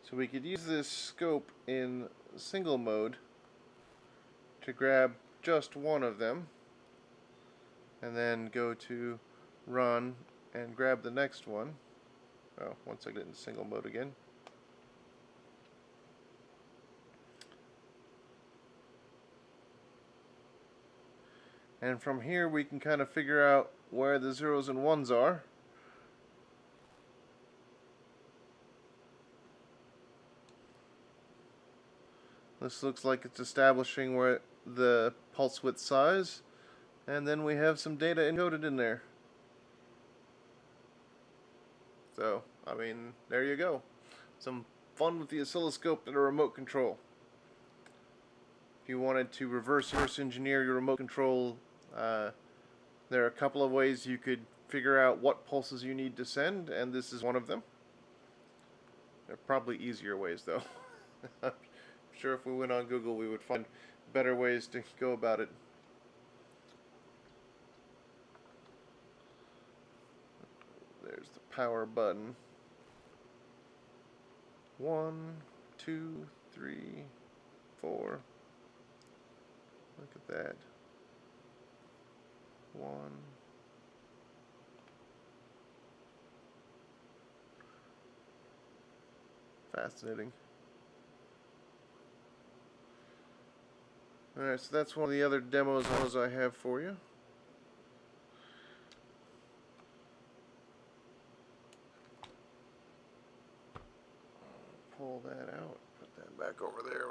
So we could use this scope in single mode to grab just one of them, and then go to run and grab the next one. Oh, once I get in single mode again. And from here we can kind of figure out where the zeros and ones are. This looks like it's establishing where the pulse width size, and then we have some data encoded in there. So, I mean, there you go. Some fun with the oscilloscope and a remote control. If you wanted to reverse engineer your remote control, there are a couple of ways you could figure out what pulses you need to send, and this is one of them. There are probably easier ways, though. I'm sure if we went on Google, we would find better ways to go about it. There's the power button. 1, 2, 3, 4. Look at that. 1. Fascinating. Alright, so that's one of the other demos I have for you. pull that out, put that back over there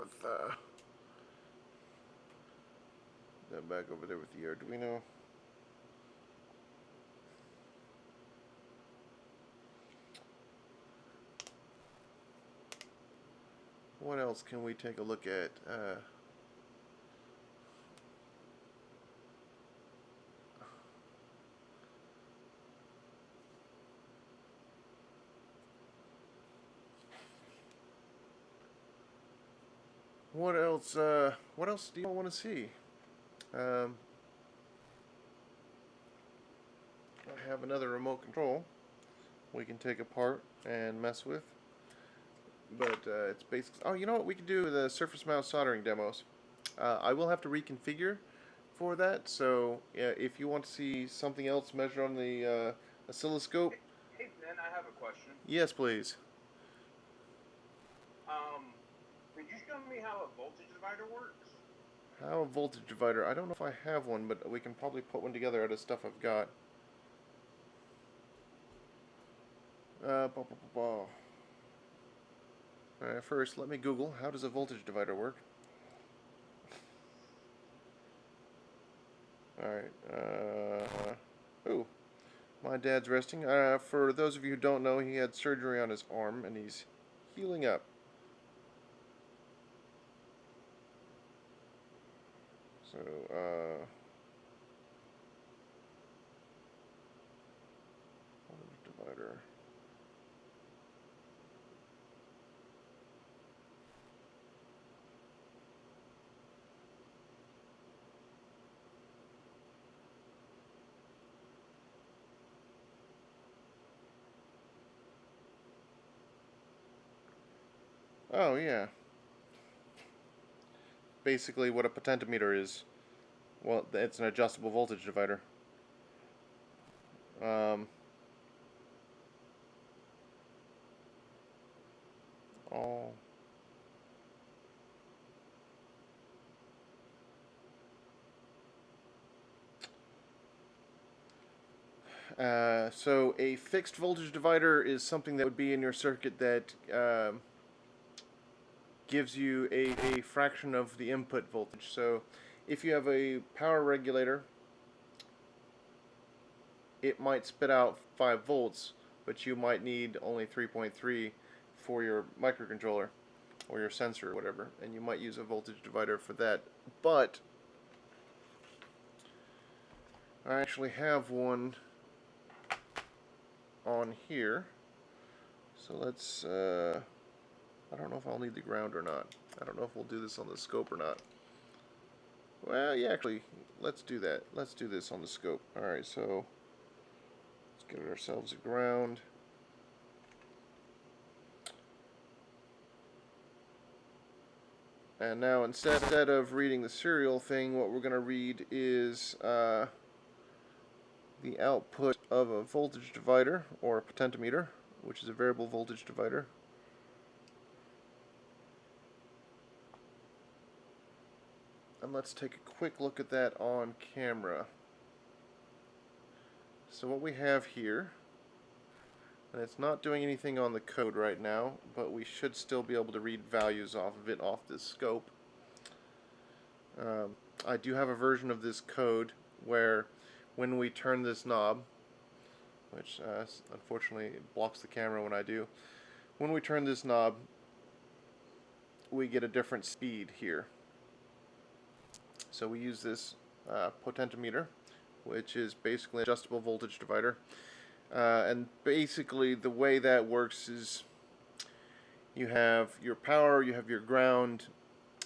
with the Arduino. What else can we take a look at? What else? What else do you want to see? I have another remote control we can take apart and mess with. But it's basically... Oh, you know what? We can do the surface mount soldering demos. I will have to reconfigure for that, so if you want to see something else measured on the oscilloscope... Hey, Ben, I have a question. Yes, please. Could you show me how a voltage divider works? How a voltage divider? I don't know if I have one, but we can probably put one together out of stuff I've got. First, let me Google, how does a voltage divider work? Alright, ooh, my dad's resting. For those of you who don't know, he had surgery on his arm, and he's healing up. So, voltage divider. Oh, yeah. Basically what a potentiometer is. Well, it's an adjustable voltage divider. Oh. So a fixed voltage divider is something that would be in your circuit that gives you a fraction of the input voltage. So if you have a power regulator, it might spit out 5 volts, but you might need only 3.3 for your microcontroller or your sensor or whatever, and you might use a voltage divider for that. But I actually have one on here, so let's I don't know if I'll need the ground or not. I don't know if we'll do this on the scope or not. Well, yeah, actually, let's do that. Let's do this on the scope. Alright, so let's get ourselves a ground. And now instead of reading the serial thing, what we're going to read is the output of a voltage divider, or a potentiometer, which is a variable voltage divider. And let's take a quick look at that on camera. So what we have here, and it's not doing anything on the code right now, but we should still be able to read values off of it off this scope. I do have a version of this code where when we turn this knob, which unfortunately blocks the camera when I do, when we turn this knob, we get a different speed here. So we use this potentiometer, which is basically an adjustable voltage divider. And basically the way that works is you have your power, you have your ground,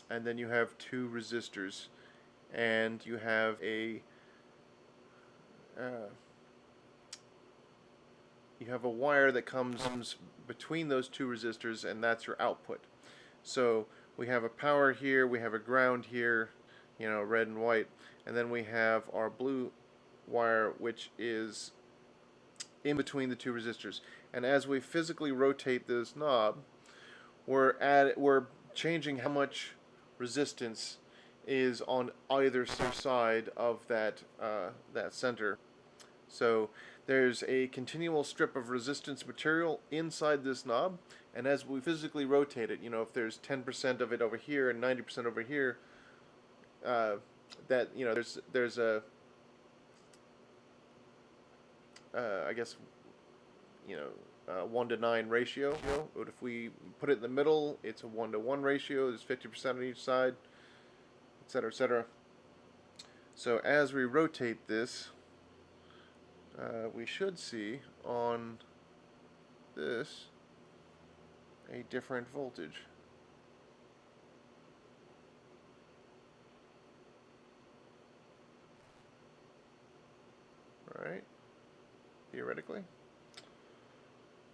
and then you have 2 resistors. And you have a wire that comes between those 2 resistors, and that's your output. So we have a power here, we have a ground here, you know, red and white, and then we have our blue wire, which is in between the 2 resistors. And as we physically rotate this knob, we're changing how much resistance is on either side of that that center. So there's a continual strip of resistance material inside this knob, and as we physically rotate it, you know, if there's 10% of it over here and 90% over here, that, you know, there's a I guess, you know, 1 to 9 ratio. But if we put it in the middle, it's a 1 to 1 ratio. There's 50% on each side, etc., etc. So as we rotate this, we should see on this a different voltage. Right? Theoretically.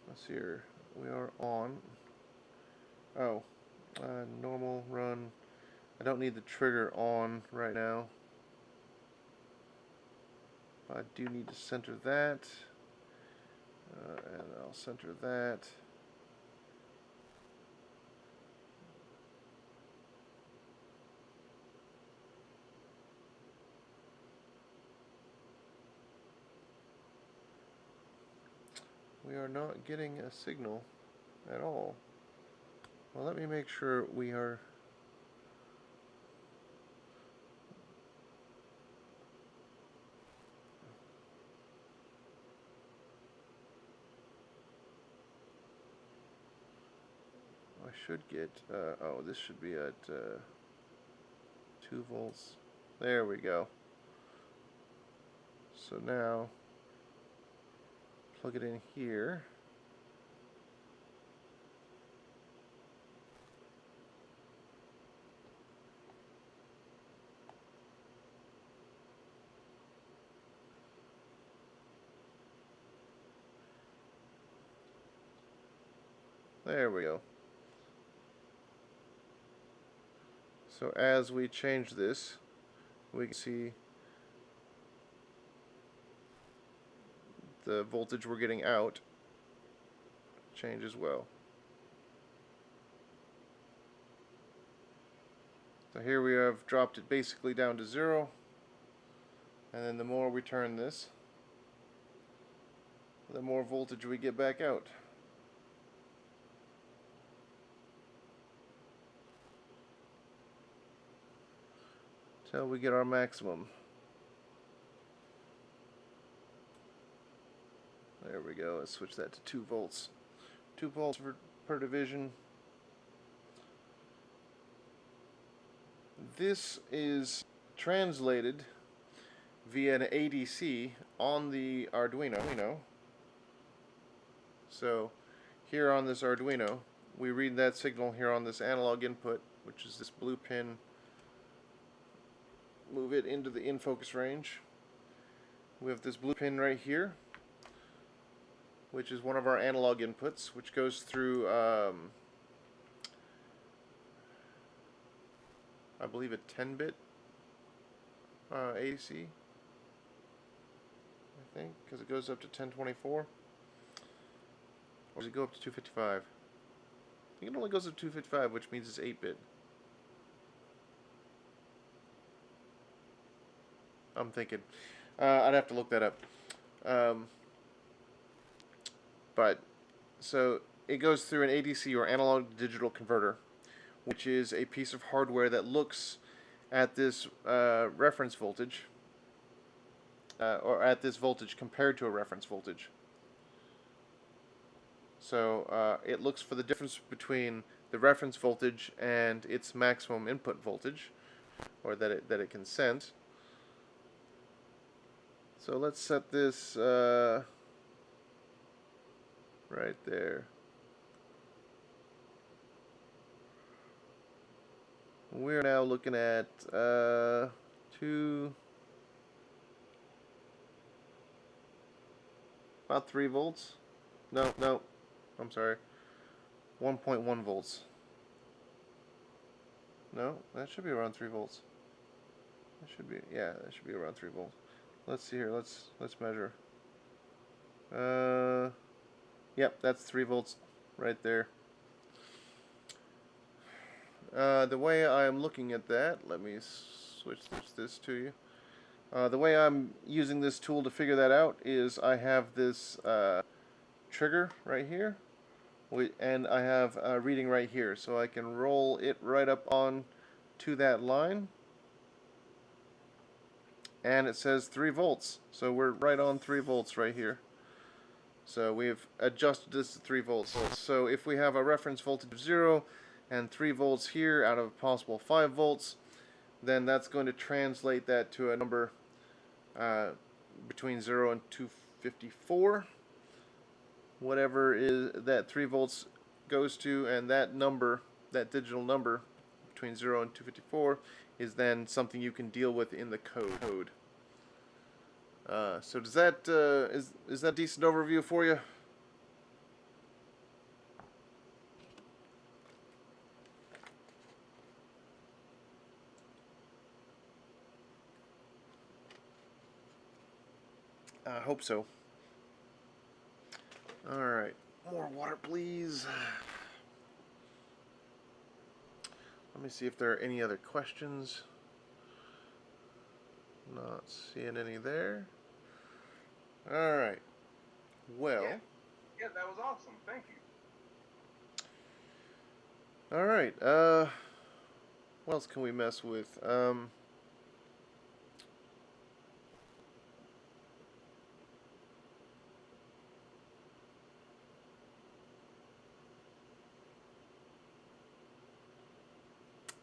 Let's see here. We are on. Oh, normal run. I don't need the trigger on right now. I do need to center that. And I'll center that. We are not getting a signal at all. Well, let me make sure we are. I should get, oh, this should be at 2 volts. There we go. So now, plug it in here. There we go. So as we change this, we can see the voltage we're getting out change as well. So here we have dropped it basically down to 0, and then the more we turn this, the more voltage we get back out. Till we get our maximum. There we go. Let's switch that to 2 volts. 2 volts per division. This is translated via an ADC on the Arduino. So here on this Arduino, we read that signal here on this analog input, which is this blue pin. Move it into the in focus range. We have this blue pin right here, which is one of our analog inputs, which goes through I believe a 10-bit ADC, I think, because it goes up to 1024. Or does it go up to 255? I think it only goes up to 255, which means it's 8-bit. I'm thinking. I'd have to look that up. But, so, it goes through an ADC, or analog to digital converter, which is a piece of hardware that looks at this reference voltage, or at this voltage compared to a reference voltage. So, it looks for the difference between the reference voltage and its maximum input voltage, or that it can sense. So let's set this right there. We're now looking at about 3 volts. No, I'm sorry. 1.1 volts. No, that should be around 3 volts. That should be, yeah, that should be around 3 volts. Let's see here. Let's measure. Yep, that's 3 volts right there. The way I'm looking at that, let me switch this to you. The way I'm using this tool to figure that out is I have this trigger right here, and I have a reading right here, so I can roll it right up on to that line, and it says 3 volts. So we're right on 3 volts right here. So we've adjusted this to 3 volts. So if we have a reference voltage of 0 and 3 volts here out of a possible 5 volts, then that's going to translate that to a number between 0 and 254. Whatever is that 3 volts goes to, and that number, that digital number between 0 and 254, is then something you can deal with in the code. So does that is that a decent overview for you? I hope so. All right, more water, please. Let me see if there are any other questions. Not seeing any there. All right. Well. Yeah, that was awesome. Thank you. All right. What else can we mess with?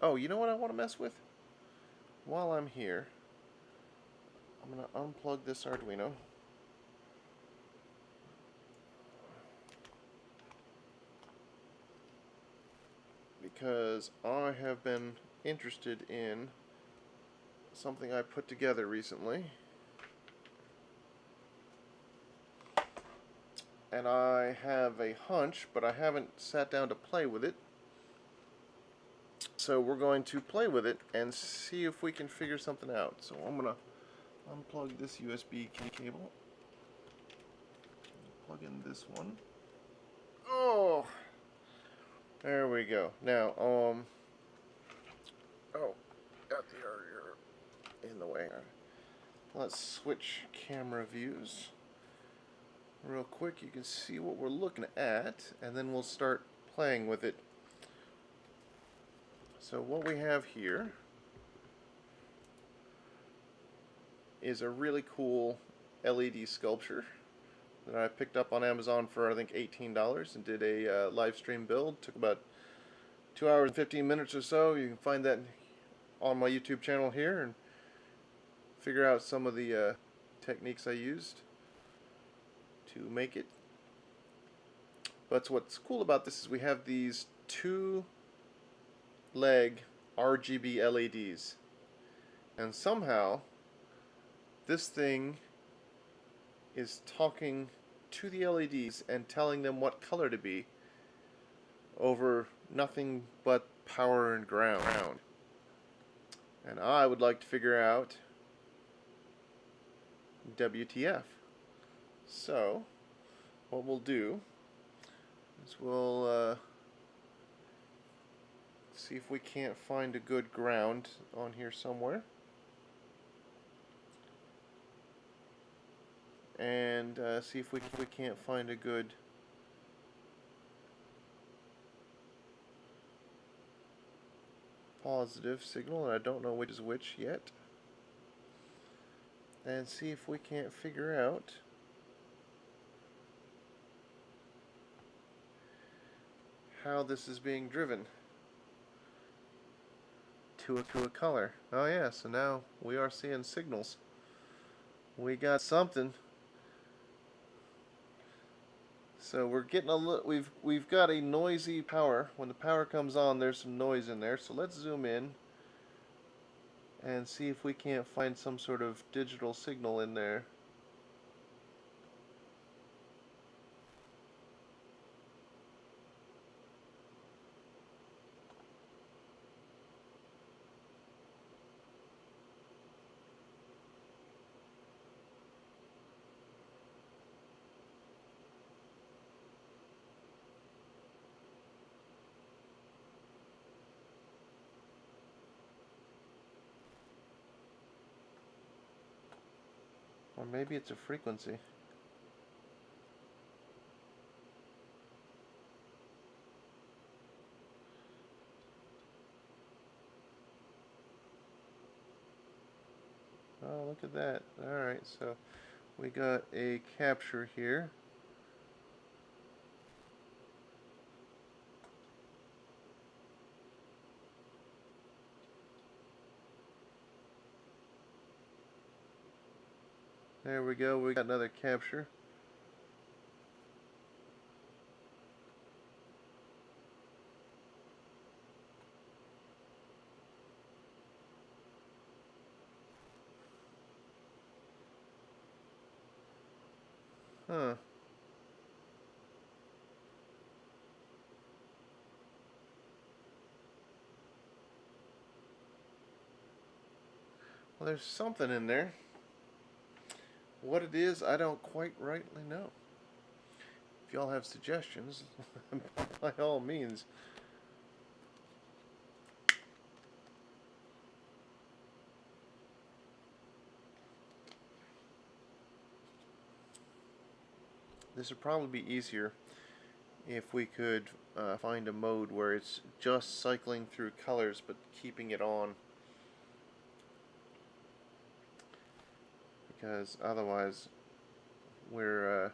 Oh, you know what I want to mess with? While I'm here, I'm going to unplug this Arduino. Because I have been interested in something I put together recently. And I have a hunch, but I haven't sat down to play with it. So we're going to play with it and see if we can figure something out. So I'm going to unplug this USB cable. Plug in this one. Oh! There we go. Now, oh, got the area in the way. Let's switch camera views real quick. You can see what we're looking at, and then we'll start playing with it. So what we have here is a really cool LED sculpture that I picked up on Amazon for I think $18 and did a live stream build. Took about 2 hours and 15 minutes or so. You can find that on my YouTube channel here and figure out some of the techniques I used to make it. But what's cool about this is we have these 2-leg RGB LEDs, and somehow this thing is talking to the LEDs and telling them what color to be over nothing but power and ground. And I would like to figure out WTF. So what we'll do is we'll see if we can't find a good ground on here somewhere. And see if we can't find a good positive signal, and I don't know which is which yet. And see if we can't figure out how this is being driven to a color. Oh yeah, so now we are seeing signals. We got something. So we're getting a little. We've got a noisy power. When the power comes on, there's some noise in there. So let's zoom in and see if we can't find some sort of digital signal in there. Or maybe it's a frequency. Oh, look at that. Alright, so we got a capture here. There we go, we got another capture. Huh. Well, there's something in there. What it is, I don't quite rightly know. If y'all have suggestions, by all means. This would probably be easier if we could find a mode where it's just cycling through colors but keeping it on. Because otherwise we're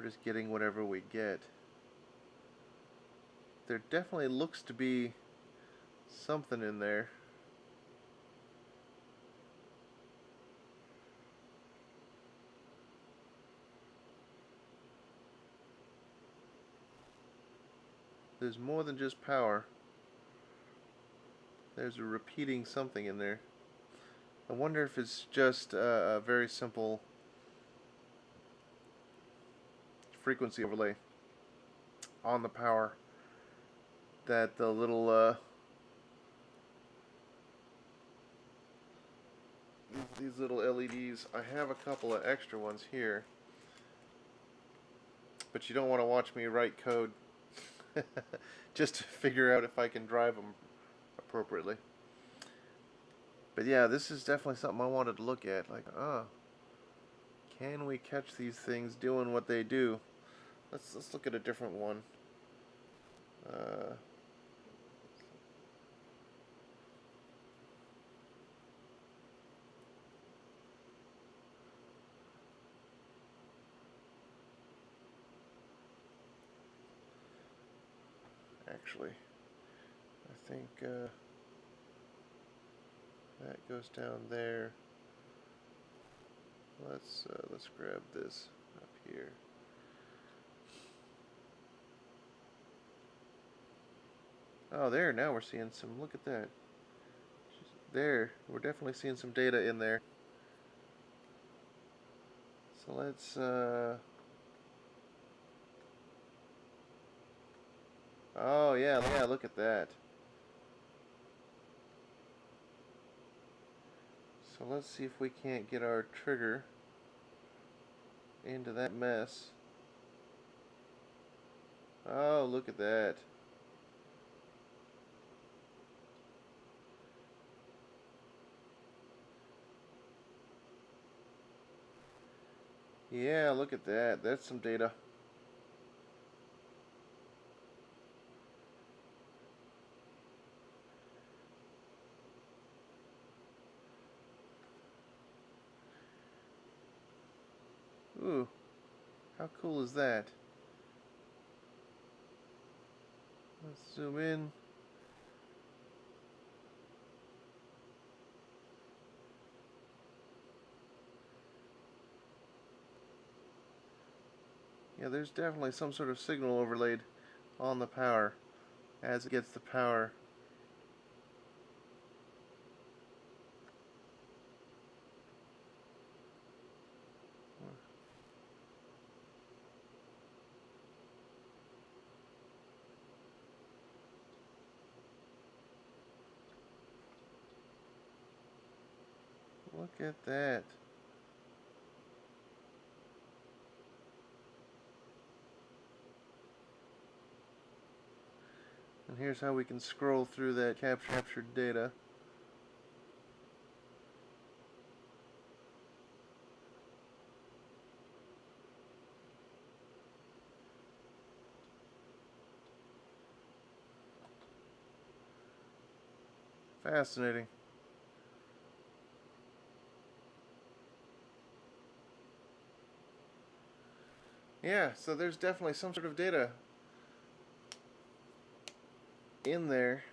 just getting whatever we get. There definitely looks to be something in there. There's more than just power. There's a repeating something in there. I wonder if it's just a very simple frequency overlay on the power that the little these little LEDs, I have a couple of extra ones here, but you don't want to watch me write code just to figure out if I can drive them appropriately. But yeah, this is definitely something I wanted to look at. Like, can we catch these things doing what they do? Let's look at a different one. Actually, I think that goes down there. Let's grab this up here. Oh, there, now we're seeing some, look at that. There, we're definitely seeing some data in there. So let's, oh yeah, look at that. So let's see if we can't get our trigger into that mess. Oh, look at that. Yeah, look at that. That's some data. Ooh, how cool is that? Let's zoom in. Yeah, there's definitely some sort of signal overlaid on the power as it gets the power. Look at that. And here's how we can scroll through that captured data. Fascinating. Yeah, so there's definitely some sort of data in there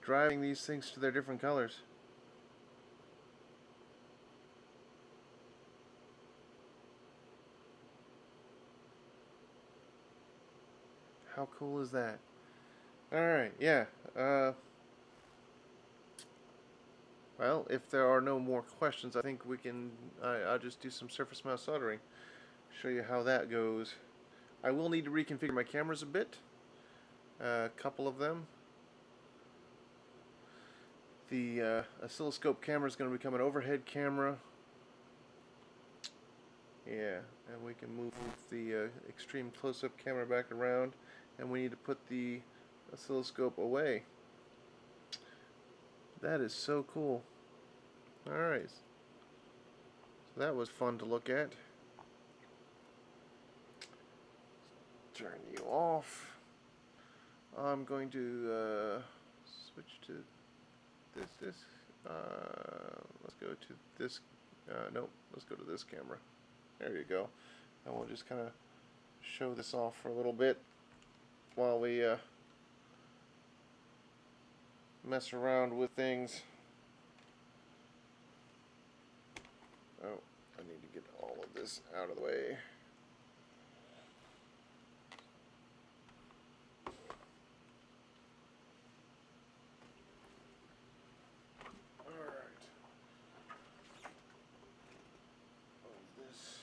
driving these things to their different colors. How cool is that? Alright, yeah. Well, if there are no more questions, I think we can. I'll just do some surface mount soldering. Show you how that goes. I will need to reconfigure my cameras a bit. A couple of them. The oscilloscope camera is going to become an overhead camera. Yeah, and we can move the extreme close-up camera back around, and we need to put the oscilloscope away. That is so cool. Alright, so that was fun to look at. Turn you off. I'm going to switch to this. Let's go to this. Nope, let's go to this camera. There you go. And we'll just kind of show this off for a little bit while we mess around with things. Oh, I need to get all of this out of the way. Alright. This.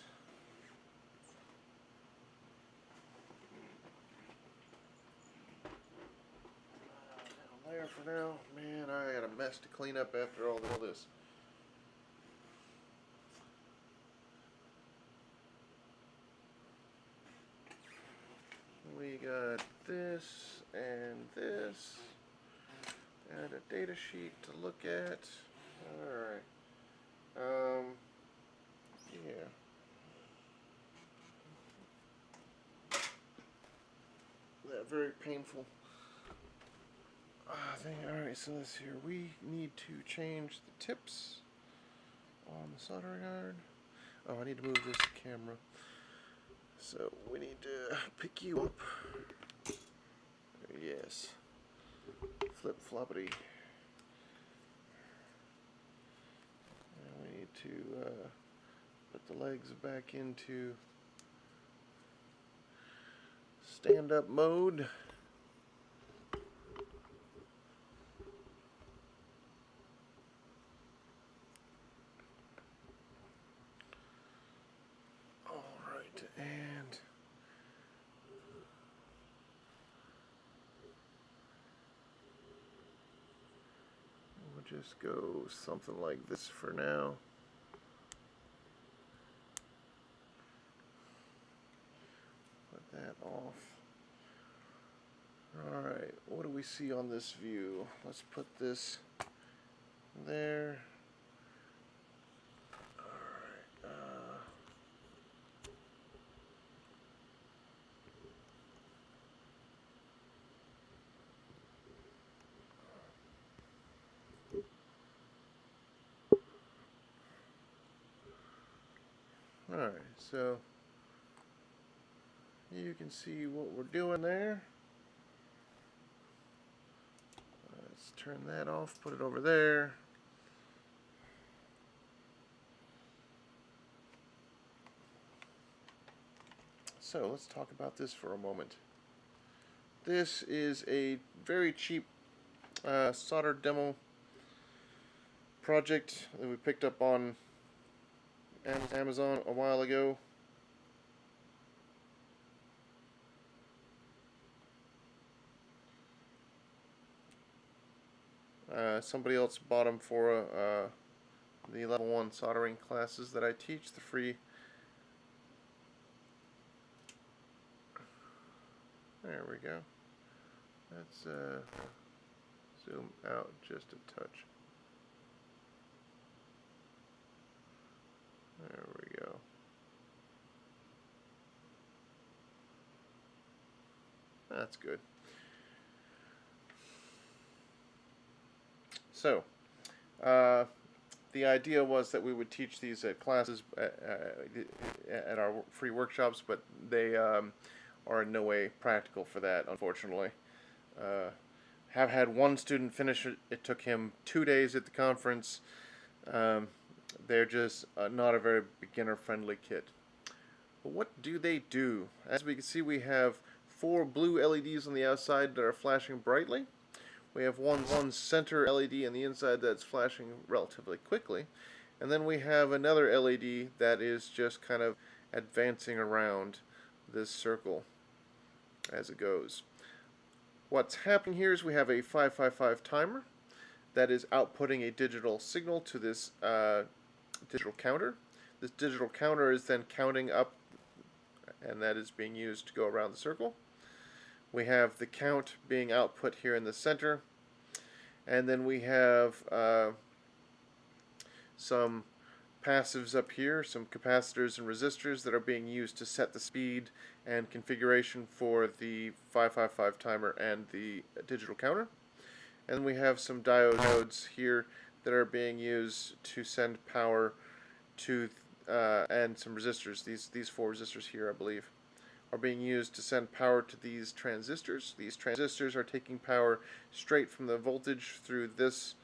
There for now. Man, I got a mess to clean up after all this. We got this and this and a data sheet to look at. Alright. Yeah. That very painful thing. Alright, so let's here. We need to change the tips on the soldering iron. Oh, I need to move this camera. So we need to pick you up. Yes. Flip floppity. And we need to put the legs back into stand-up mode. Alright, and we'll just go something like this for now. Put that off. Alright, what do we see on this view? Let's put this there. Alright, Alright, so you can see what we're doing there. Let's turn that off, put it over there. So let's talk about this for a moment. This is a very cheap solder demo project that we picked up on Amazon a while ago. Somebody else bought them for the level 1 soldering classes that I teach, the free. There we go. Let's zoom out just a touch. There we go. That's good. So, the idea was that we would teach these at classes at our free workshops, but they are in no way practical for that, unfortunately. Have had one student finish it. It took him 2 days at the conference. They're just not a very beginner-friendly kit. But what do they do? As we can see, we have 4 blue LEDs on the outside that are flashing brightly. We have one center LED on the inside that's flashing relatively quickly. And then we have another LED that is just kind of advancing around this circle as it goes. What's happening here is we have a 555 timer that is outputting a digital signal to this digital counter. This digital counter is then counting up, and that is being used to go around the circle. We have the count being output here in the center, and then we have some passives up here, some capacitors and resistors that are being used to set the speed and configuration for the 555 timer and the digital counter. And we have some diodes here that are being used to send power to and some resistors. These 4 resistors here, I believe, are being used to send power to these transistors. These transistors are taking power straight from the voltage through this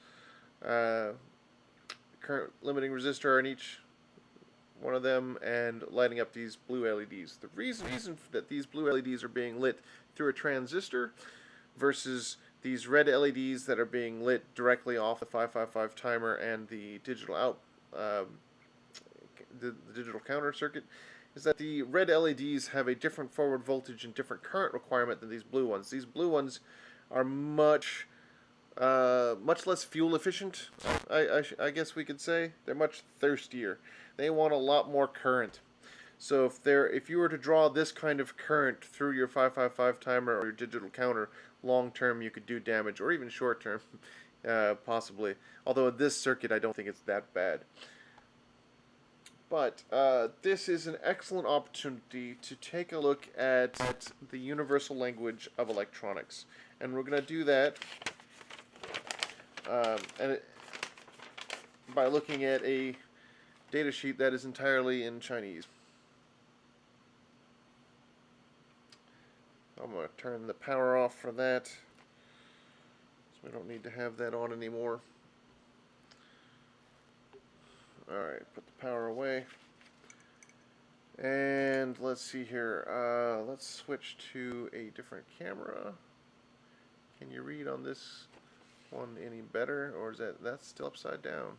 current limiting resistor in each one of them and lighting up these blue LEDs. The reason that these blue LEDs are being lit through a transistor versus these red LEDs that are being lit directly off the 555 timer and the digital the digital counter circuit is that the red LEDs have a different forward voltage and different current requirement than these blue ones. These blue ones are much less fuel efficient, I guess we could say. They're much thirstier. They want a lot more current. So if you were to draw this kind of current through your 555 timer or your digital counter, long term you could do damage, or even short term, possibly. Although in this circuit I don't think it's that bad. But this is an excellent opportunity to take a look at the universal language of electronics. And we're going to do that by looking at a datasheet that is entirely in Chinese. I'm going to turn the power off for that, so we don't need to have that on anymore. Alright, put the power away. And let's see here. Let's switch to a different camera. Can you read on this one any better, or is that's still upside down?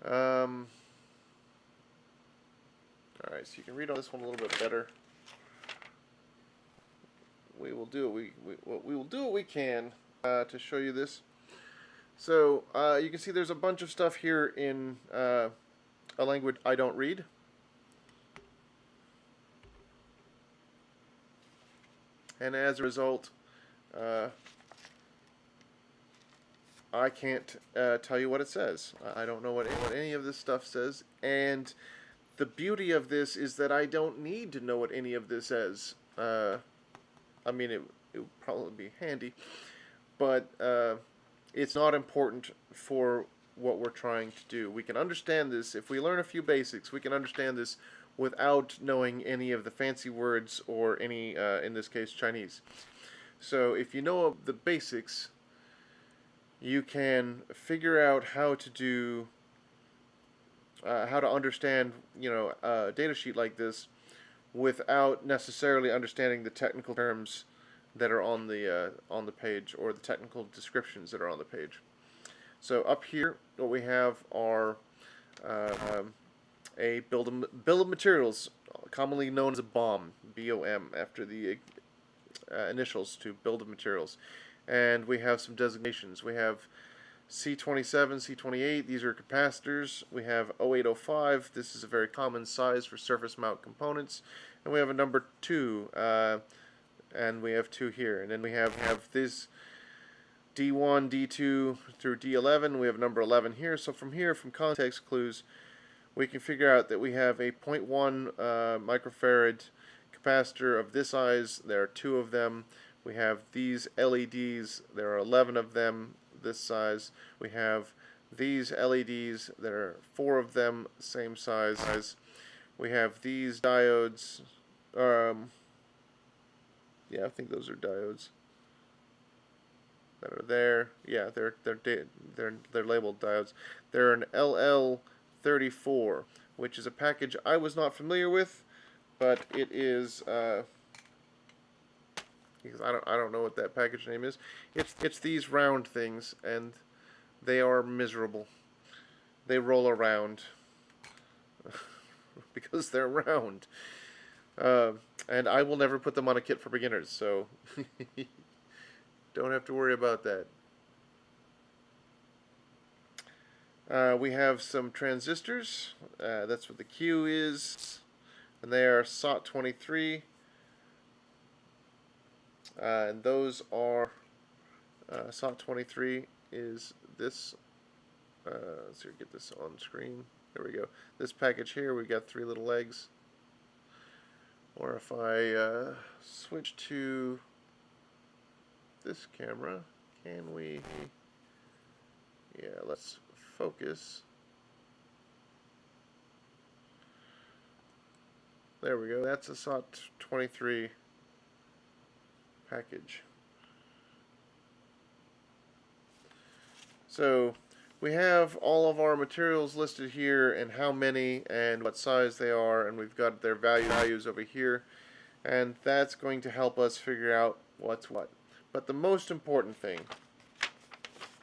Alright, so you can read on this one a little bit better. We will do what we can to show you this. So you can see there's a bunch of stuff here in a language I don't read. And as a result, I can't tell you what it says. I don't know what any of this stuff says. And the beauty of this is that I don't need to know what any of this says. I mean, it would probably be handy, but it's not important for what we're trying to do. We can understand this. If we learn a few basics, we can understand this without knowing any of the fancy words or any, in this case, Chinese. So if you know the basics, you can figure out how to do, how to understand, a data sheet like this without necessarily understanding the technical terms that are on the page, or the technical descriptions that are on the page. So up here, what we have are a bill of materials, commonly known as a BOM, B-O-M, after the initials to bill of materials. And we have some designations. We have C27, C28, these are capacitors. We have 0805, this is a very common size for surface mount components. And we have a number 2, and we have 2 here. And then we have this D1, D2 through D11, we have number 11 here. So from here, from context clues, we can figure out that we have a 0.1 microfarad capacitor of this size. There are 2 of them. We have these LEDs, there are 11 of them. this size. We have these LEDs that are 4 of them, same size. We have these diodes. Yeah, I think those are diodes that are there. Yeah, they're labeled diodes. They're an LL34, which is a package I was not familiar with, but it is because I don't know what that package name is. It's these round things, and they are miserable. They roll around because they're round. And I will never put them on a kit for beginners, so don't have to worry about that. We have some transistors. That's what the Q is, and they are SAT23. And those are SAT23 is this. Let's see, get this on screen. There we go. This package here, we got 3 little legs. Or if I switch to this camera, can we? Yeah, let's focus. There we go. That's a SAT23 package. So we have all of our materials listed here and how many and what size they are, and we've got their values over here, and that's going to help us figure out what's what. But the most important thing,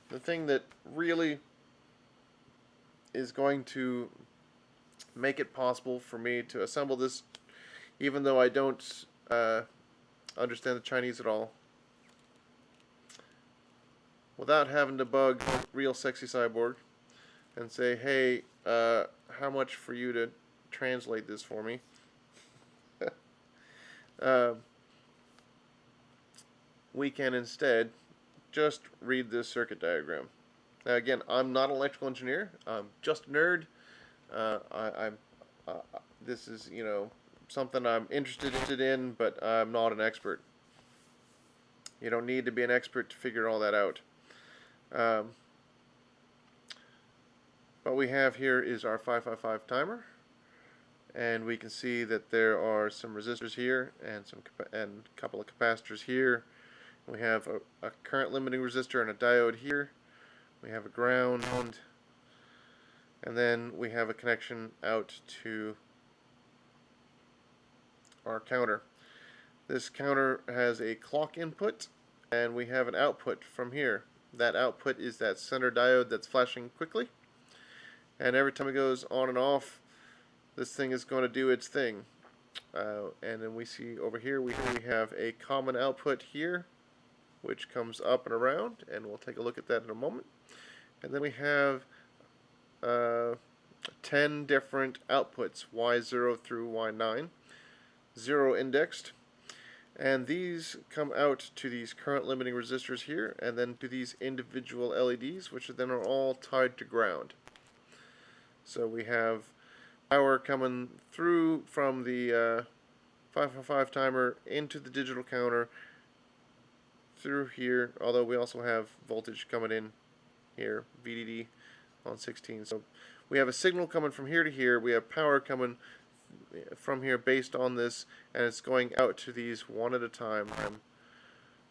the thing that really is going to make it possible for me to assemble this, even though I don't understand the Chinese at all, without having to bug Real Sexy Cyborg and say, hey, how much for you to translate this for me? We can instead just read this circuit diagram. Now again, I'm not an electrical engineer. I'm just a nerd. This is, you know, something I'm interested in, but I'm not an expert. You don't need to be an expert to figure all that out. What we have here is our 555 timer, and we can see that there are some resistors here and a couple of capacitors here. We have a current limiting resistor and a diode here. We have a ground, and then we have a connection out to our counter. This counter has a clock input, and we have an output from here. That output is that center diode that's flashing quickly, and every time it goes on and off, this thing is going to do its thing. And then we see over here we have a common output here, which comes up and around, and we'll take a look at that in a moment. And then we have 10 different outputs, Y0 through Y9, 0 indexed. And these come out to these current limiting resistors here, and then to these individual LEDs, which then are all tied to ground. So we have power coming through from the 555 timer into the digital counter through here, although we also have voltage coming in here, VDD on 16. So we have a signal coming from here to here. We have power coming from here based on this, and it's going out to these one at a time,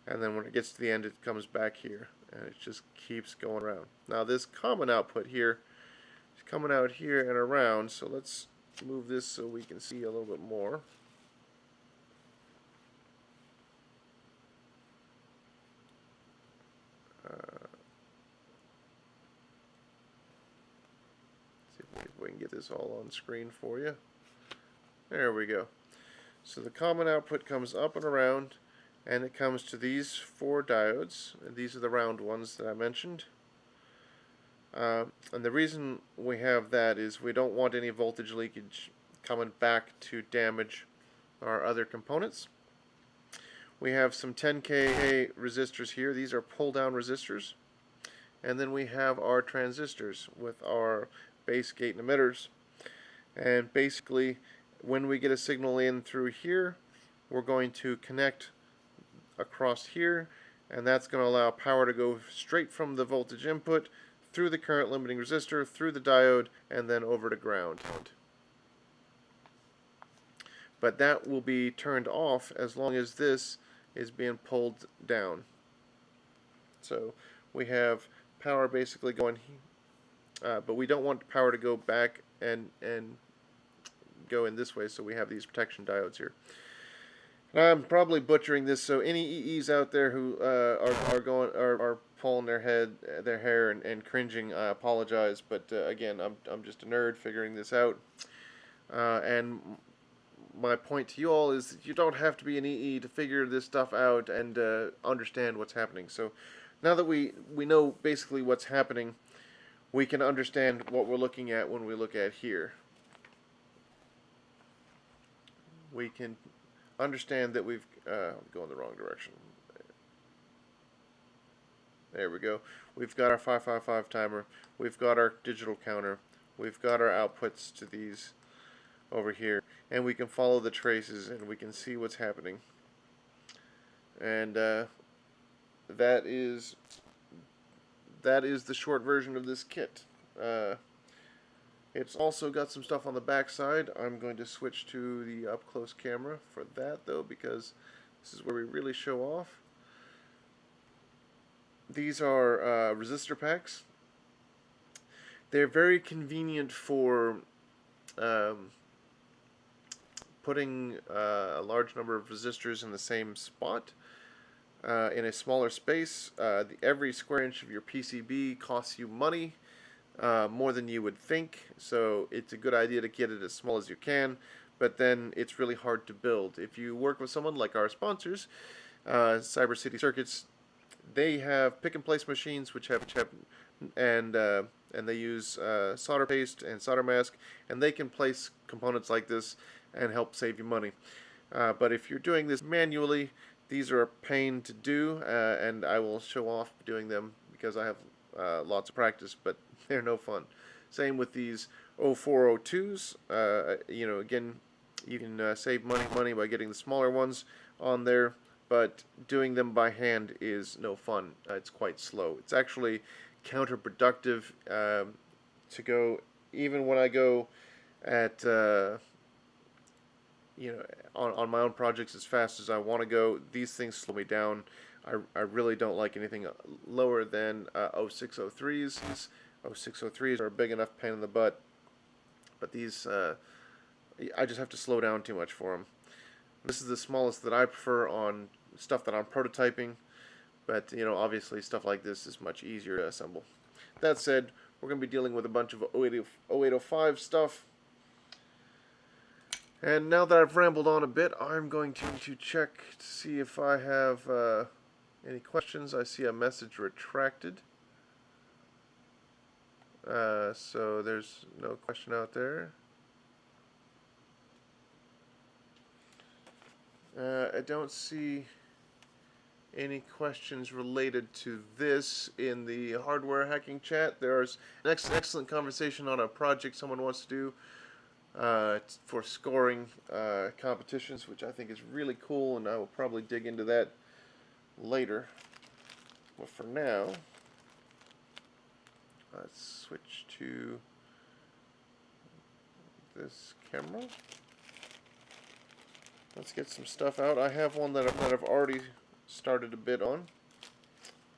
and then when it gets to the end it comes back here, and it just keeps going around. Now this common output here is coming out here and around, so let's move this so we can see a little bit more. See if we can get this all on screen for you. There we go. So the common output comes up and around, and it comes to these 4 diodes, and these are the round ones that I mentioned. And the reason we have that is we don't want any voltage leakage coming back to damage our other components. We have some 10K resistors here. These are pull-down resistors. And then we have our transistors with our base gate emitters. And basically, when we get a signal in through here, we're going to connect across here, and that's going to allow power to go straight from the voltage input through the current limiting resistor, through the diode, and then over to ground. But that will be turned off as long as this is being pulled down. So we have power basically going, but we don't want power to go back and go in this way, so we have these protection diodes here. I'm probably butchering this, so any EEs out there who are pulling their hair and cringing, I apologize. But again, I'm just a nerd figuring this out. And my point to you all is that you don't have to be an EE to figure this stuff out and understand what's happening. So now that we know basically what's happening, we can understand what we're looking at when we look at here. We can understand that we've going the wrong direction. There we go. We've got our 555 timer. We've got our digital counter. We've got our outputs to these over here, and we can follow the traces and we can see what's happening. And that is the short version of this kit. It's also got some stuff on the back side. I'm going to switch to the up-close camera for that, though, because this is where we really show off. These are resistor packs. They're very convenient for putting a large number of resistors in the same spot in a smaller space. Every square inch of your PCB costs you money. More than you would think, so it's a good idea to get it as small as you can, but then it's really hard to build. If you work with someone like our sponsors, Cyber City Circuits, they have pick-and-place machines which have and they use solder paste and solder mask, and they can place components like this and help save you money. But if you're doing this manually, these are a pain to do, and I will show off doing them because I have lots of practice, but they're no fun. Same with these 0402s. You know, again, you can save money by getting the smaller ones on there, but doing them by hand is no fun. It's quite slow. It's actually counterproductive to go, even when I go at you know, on my own projects as fast as I want to go. These things slow me down. I really don't like anything lower than 0603s. 0603s are a big enough pain in the butt, but these I just have to slow down too much for them. This is the smallest that I prefer on stuff that I'm prototyping, but you know, obviously stuff like this is much easier to assemble. That said, we're going to be dealing with a bunch of 0805 stuff. And now that I've rambled on a bit, I'm going to check to see if I have any questions. I see a message retracted. So there's no question out there. I don't see any questions related to this in the hardware hacking chat. There's an excellent conversation on a project someone wants to do for scoring competitions, which I think is really cool, and I will probably dig into that later. But for now, let's switch to this camera. Let's get some stuff out. I have one that I've already started a bit on.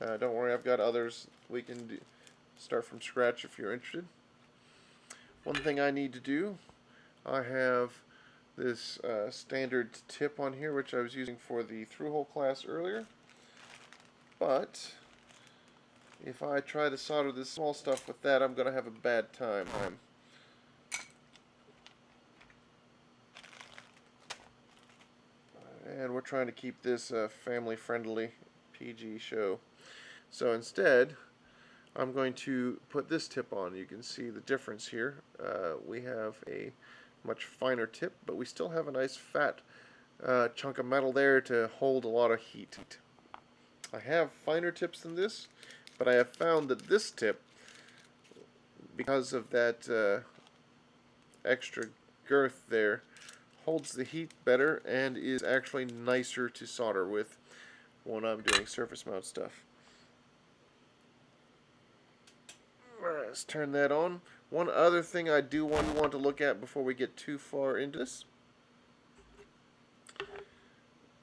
Don't worry, I've got others. We can start from scratch if you're interested. One thing I need to do, I have this standard tip on here, which I was using for the through-hole class earlier. But if I try to solder this small stuff with that, I'm going to have a bad time. And we're trying to keep this a family-friendly PG show. So instead, I'm going to put this tip on. You can see the difference here. We have a much finer tip, but we still have a nice fat chunk of metal there to hold a lot of heat. I have finer tips than this, but I have found that this tip, because of that extra girth there, holds the heat better and is actually nicer to solder with. when I'm doing surface mount stuff. Alright, let's turn that on. One other thing I do want to look at before we get too far into this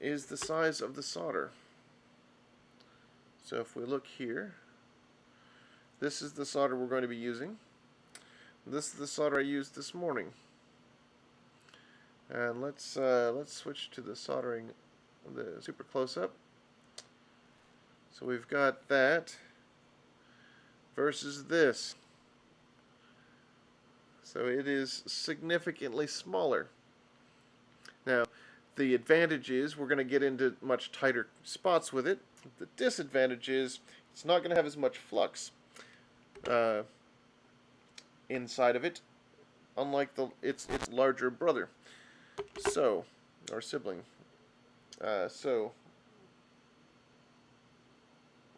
is the size of the solder. So if we look here, this is the solder we're going to be using. This is the solder I used this morning. And let's switch to the soldering, the super close-up. So we've got that versus this. So it is significantly smaller. Now, the advantage is we're going to get into much tighter spots with it. The disadvantage is it's not going to have as much flux inside of it, unlike its larger brother, or sibling.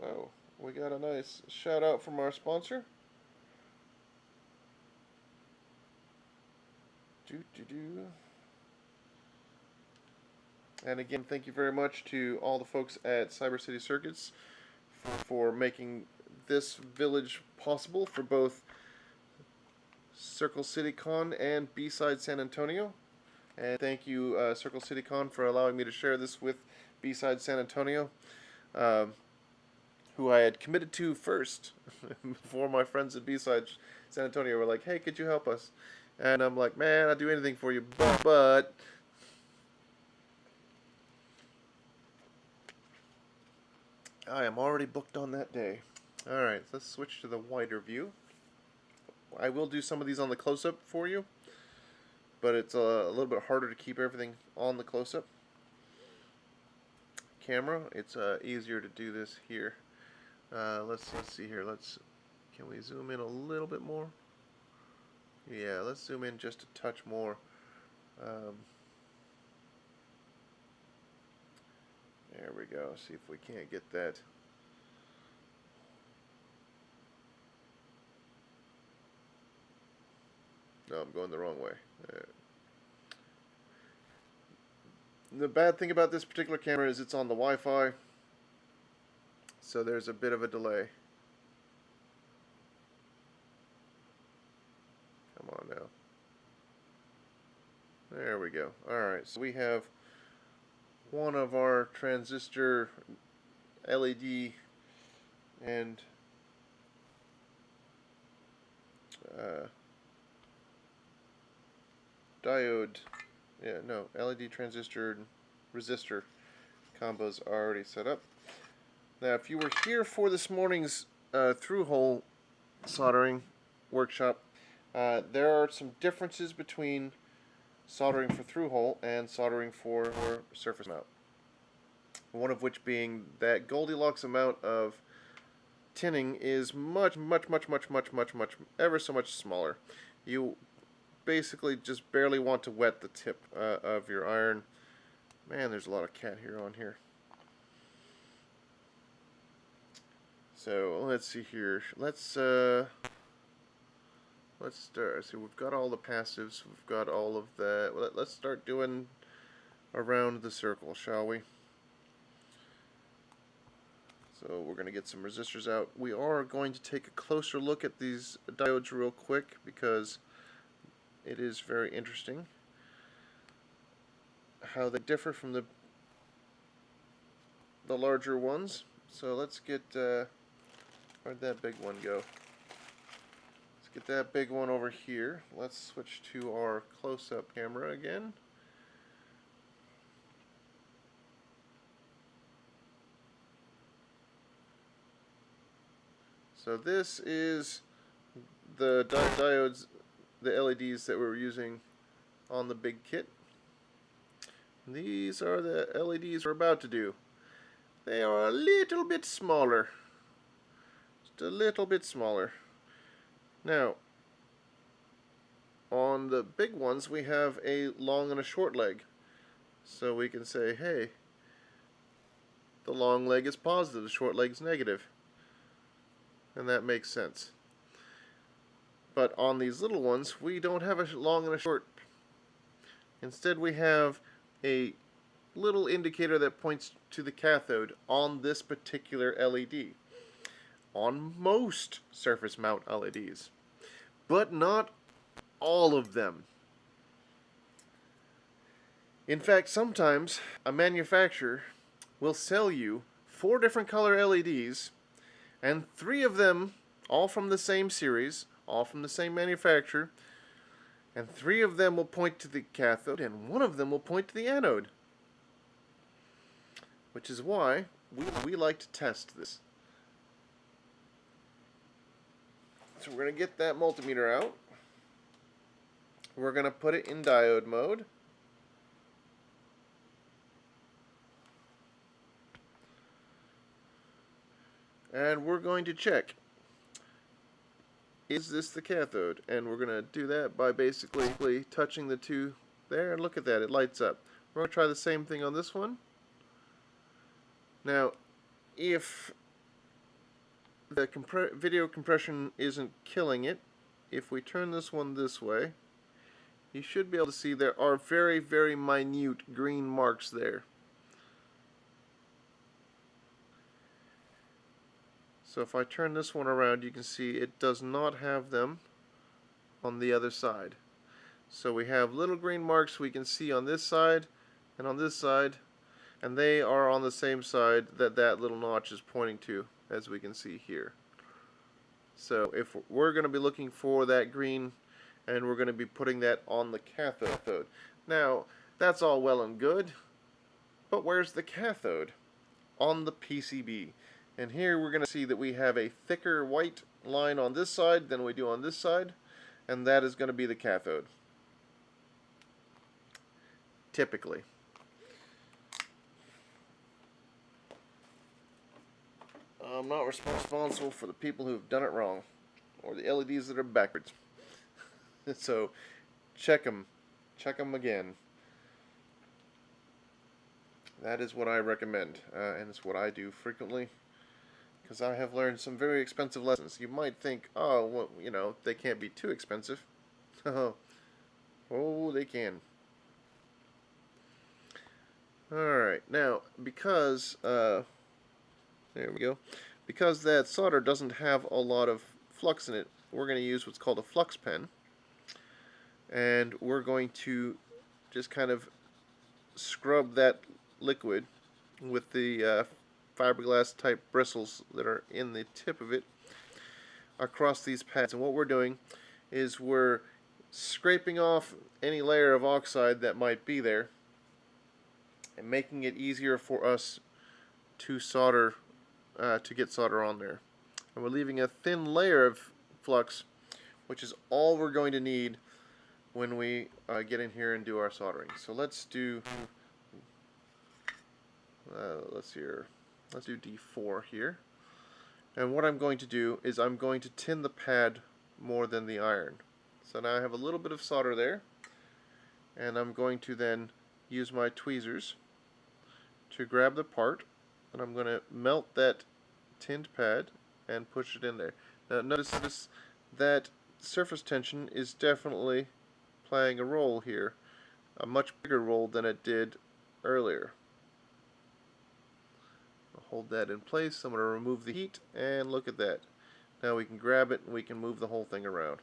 Oh, we got a nice shout out from our sponsor. And again, thank you very much to all the folks at Cyber City Circuits for making this village possible for both CircleCityCon and B-Sides San Antonio. And thank you, CircleCityCon, for allowing me to share this with B-Sides San Antonio, who I had committed to first before my friends at B-Sides San Antonio were like, hey, could you help us? And I'm like, man, I'll do anything for you, but I am already booked on that day. Alright, let's switch to the wider view. I will do some of these on the close-up for you, but it's a little bit harder to keep everything on the close-up camera. It's easier to do this here. Let's see here. Can we zoom in a little bit more? Yeah, let's zoom in just a touch more. There we go. See if we can't get that. No, I'm going the wrong way. The bad thing about this particular camera is it's on the Wi-Fi, so there's a bit of a delay. Come on now. There we go. Alright, so we have one of our transistor LED and diode, LED transistor and resistor combos are already set up. Now, if you were here for this morning's through-hole soldering workshop, there are some differences between soldering for through-hole and soldering for surface mount. One of which being that Goldilocks amount of tinning is much, ever so much smaller. You basically just barely want to wet the tip of your iron. Man, there's a lot of cat hair on here. So let's see here. Let's start. See, we've got all the passives. We've got all of that. Let's start doing around the circle, shall we? So we're going to get some resistors out. We are going to take a closer look at these diodes real quick because it is very interesting how they differ from the larger ones. So let's get where'd that big one go? Let's get that big one over here. Let's switch to our close-up camera again. So this is the diodes, the LEDs that we're using on the big kit. These are the LEDs we're about to do. They are a little bit smaller. Just a little bit smaller. Now, on the big ones we have a long and a short leg. So we can say, hey, the long leg is positive, the short leg is negative. And that makes sense. But on these little ones, we don't have a long and a short. Instead, we have a little indicator that points to the cathode on this particular LED. On most surface mount LEDs, but not all of them. In fact, sometimes a manufacturer will sell you 4 different color LEDs, and 3 of them, all from the same series, all from the same manufacturer, and 3 of them will point to the cathode, and 1 of them will point to the anode. Which is why we like to test this. So we're going to get that multimeter out. We're going to put it in diode mode. And we're going to check, is this the cathode? And we're going to do that by basically touching the 2 there, and look at that, it lights up. We're going to try the same thing on this one. Now, if the video compression isn't killing it, if we turn this one this way, you should be able to see there are very, very minute green marks there. So if I turn this one around, you can see it does not have them on the other side. So we have little green marks we can see on this side and on this side, and they are on the same side that that little notch is pointing to, as we can see here. So if we're going to be looking for that green, and we're going to be putting that on the cathode. Now, that's all well and good, but where's the cathode? On the PCB. And here we're going to see that we have a thicker white line on this side than we do on this side, and that is going to be the cathode. Typically. I'm not responsible for the people who've done it wrong, or the LEDs that are backwards. So, check them again. That is what I recommend, and it's what I do frequently, because I have learned some very expensive lessons. You might think, oh, well, you know, they can't be too expensive. Oh, they can. Alright, now, because, there we go, because that solder doesn't have a lot of flux in it, we're going to use what's called a flux pen. And we're going to just kind of scrub that liquid with the fiberglass type bristles that are in the tip of it across these pads. And what we're doing is we're scraping off any layer of oxide that might be there and making it easier for us to solder, to get solder on there. And we're leaving a thin layer of flux, which is all we're going to need when we get in here and do our soldering. So let's do let's do D4 here. And what I'm going to do is I'm going to tin the pad more than the iron. So now I have a little bit of solder there, and I'm going to then use my tweezers to grab the part, and I'm going to melt that tinned pad and push it in there. Now notice that surface tension is definitely playing a role here, a much bigger role than it did earlier. I'll hold that in place. I'm going to remove the heat, and look at that. Now we can grab it and we can move the whole thing around.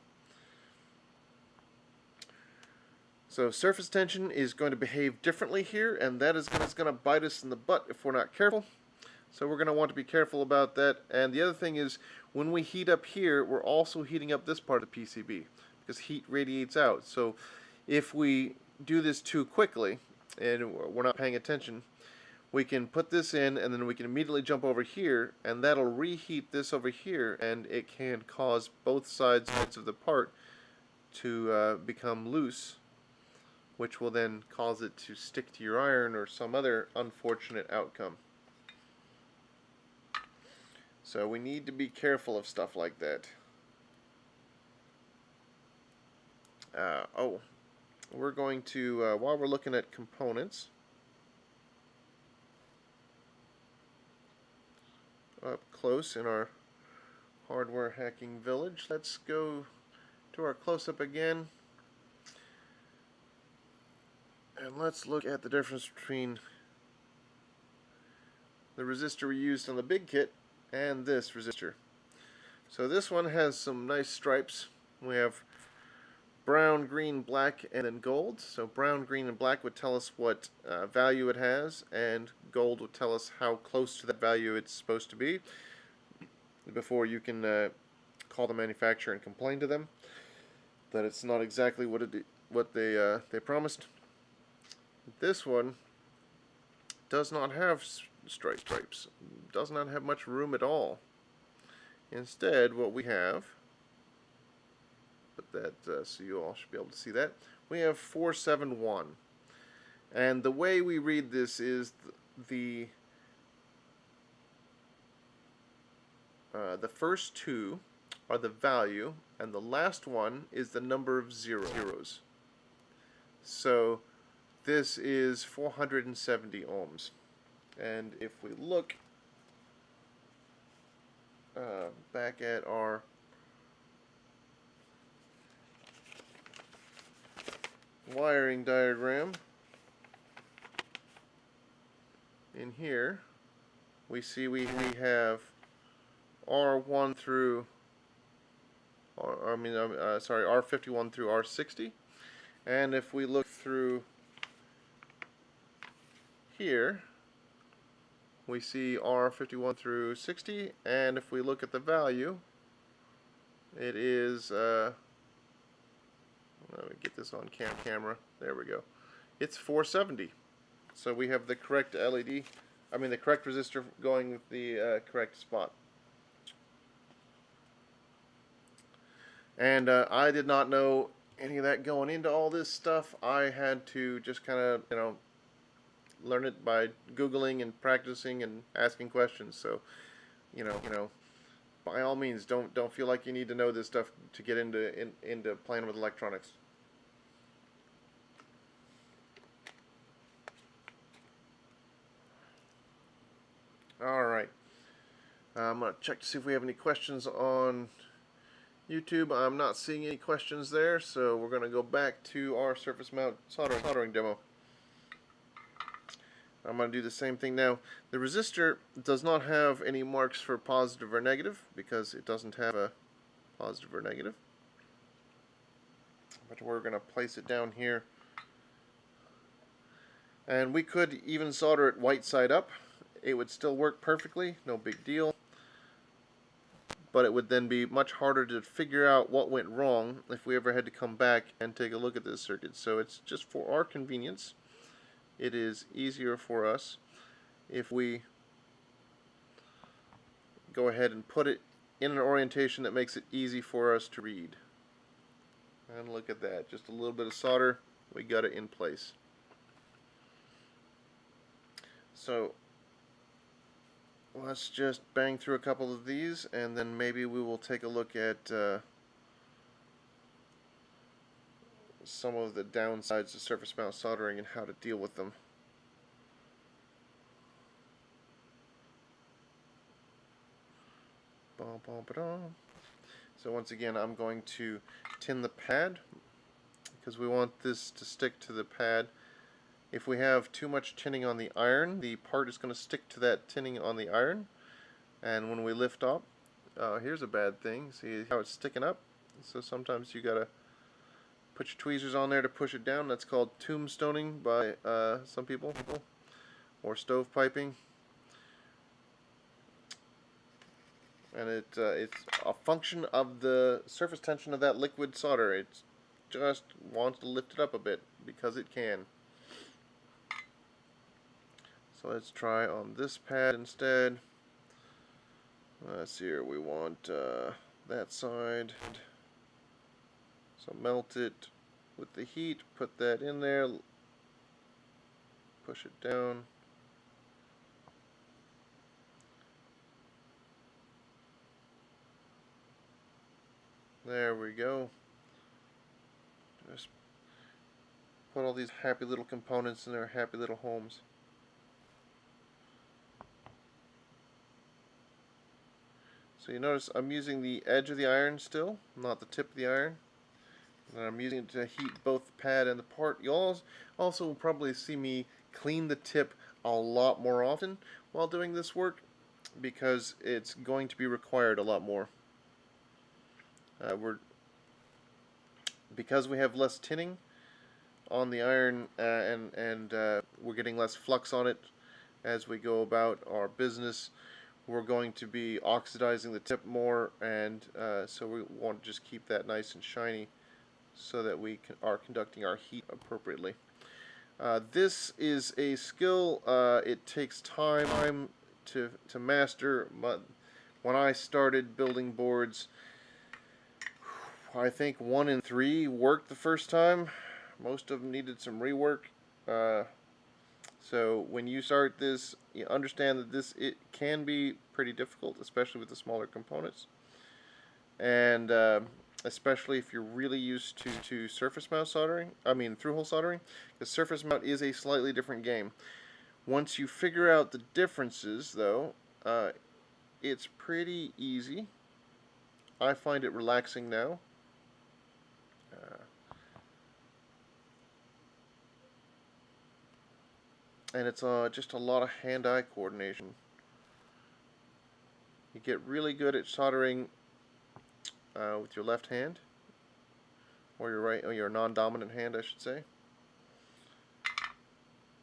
So surface tension is going to behave differently here, and that is going to bite us in the butt if we're not careful. So we're going to want to be careful about that. And the other thing is, when we heat up here, we're also heating up this part of the PCB, because heat radiates out. So if we do this too quickly and we're not paying attention, we can put this in and then we can immediately jump over here, and that'll reheat this over here, and it can cause both sides of the part to become loose, which will then cause it to stick to your iron or some other unfortunate outcome. So we need to be careful of stuff like that. We're going to, while we're looking at components, up close in our hardware hacking village, let's go to our close-up again, and let's look at the difference between the resistor we used on the big kit and this resistor. So this one has some nice stripes. We have brown, green, black, and then gold. So brown, green, and black would tell us what value it has, and gold would tell us how close to that value it's supposed to be before you can call the manufacturer and complain to them that it's not exactly what they promised. This one does not have stripes. Does not have much room at all. Instead, what we have, put that so you all should be able to see that, we have 471. And the way we read this is the first two are the value, and the last one is the number of zeros. So this is 470 ohms. And if we look back at our wiring diagram, in here we see we have R1 through R51 through R60, and if we look through here we see R51 through 60, and if we look at the value, it is let me get this on camera. There we go. It's 470. So we have the correct the correct resistor going with the correct spot. And I did not know any of that going into all this stuff. I had to just kind of, learn it by Googling and practicing and asking questions. So, by all means, don't feel like you need to know this stuff to get into playing with electronics. All right. I'm going to check to see if we have any questions on YouTube. I'm not seeing any questions there, so we're going to go back to our surface mount soldering demo. I'm going to do the same thing now. The resistor does not have any marks for positive or negative because it doesn't have a positive or negative. But we're going to place it down here. And we could even solder it white side up. It would still work perfectly, no big deal. But it would then be much harder to figure out what went wrong if we ever had to come back and take a look at this circuit. So it's just for our convenience. It is easier for us if we go ahead and put it in an orientation that makes it easy for us to read. And look at that, just a little bit of solder, we got it in place. So let's just bang through a couple of these, and then maybe we will take a look at some of the downsides of surface mount soldering and how to deal with them. So once again, I'm going to tin the pad because we want this to stick to the pad. If we have too much tinning on the iron, the part is going to stick to that tinning on the iron, and when we lift up, here's a bad thing. See how it's sticking up? So sometimes you gotta put your tweezers on there to push it down. That's called tombstoning by some people, or stovepiping. And it's a function of the surface tension of that liquid solder. It just wants to lift it up a bit because it can. So let's try on this pad instead. Let's see here, we want that side. So melt it with the heat, put that in there, push it down. There we go. Just put all these happy little components in their happy little homes. So you notice I'm using the edge of the iron still, not the tip of the iron. And I'm using it to heat both the pad and the part. You'll also will probably see me clean the tip a lot more often while doing this work because it's going to be required a lot more. Because we have less tinning on the iron, and we're getting less flux on it as we go about our business. We're going to be oxidizing the tip more, and so we want to just keep that nice and shiny so that we are conducting our heat appropriately. This is a skill. It takes time to master. But when I started building boards, I think 1 in 3 worked the first time. Most of them needed some rework. So when you start this, you understand that it can be pretty difficult, especially with the smaller components, and especially if you're really used to surface mount soldering. I mean through-hole soldering, because surface mount is a slightly different game. Once you figure out the differences, though, it's pretty easy. I find it relaxing now. And it's just a lot of hand-eye coordination. You get really good at soldering with your left hand, or your right, or your non-dominant hand, I should say,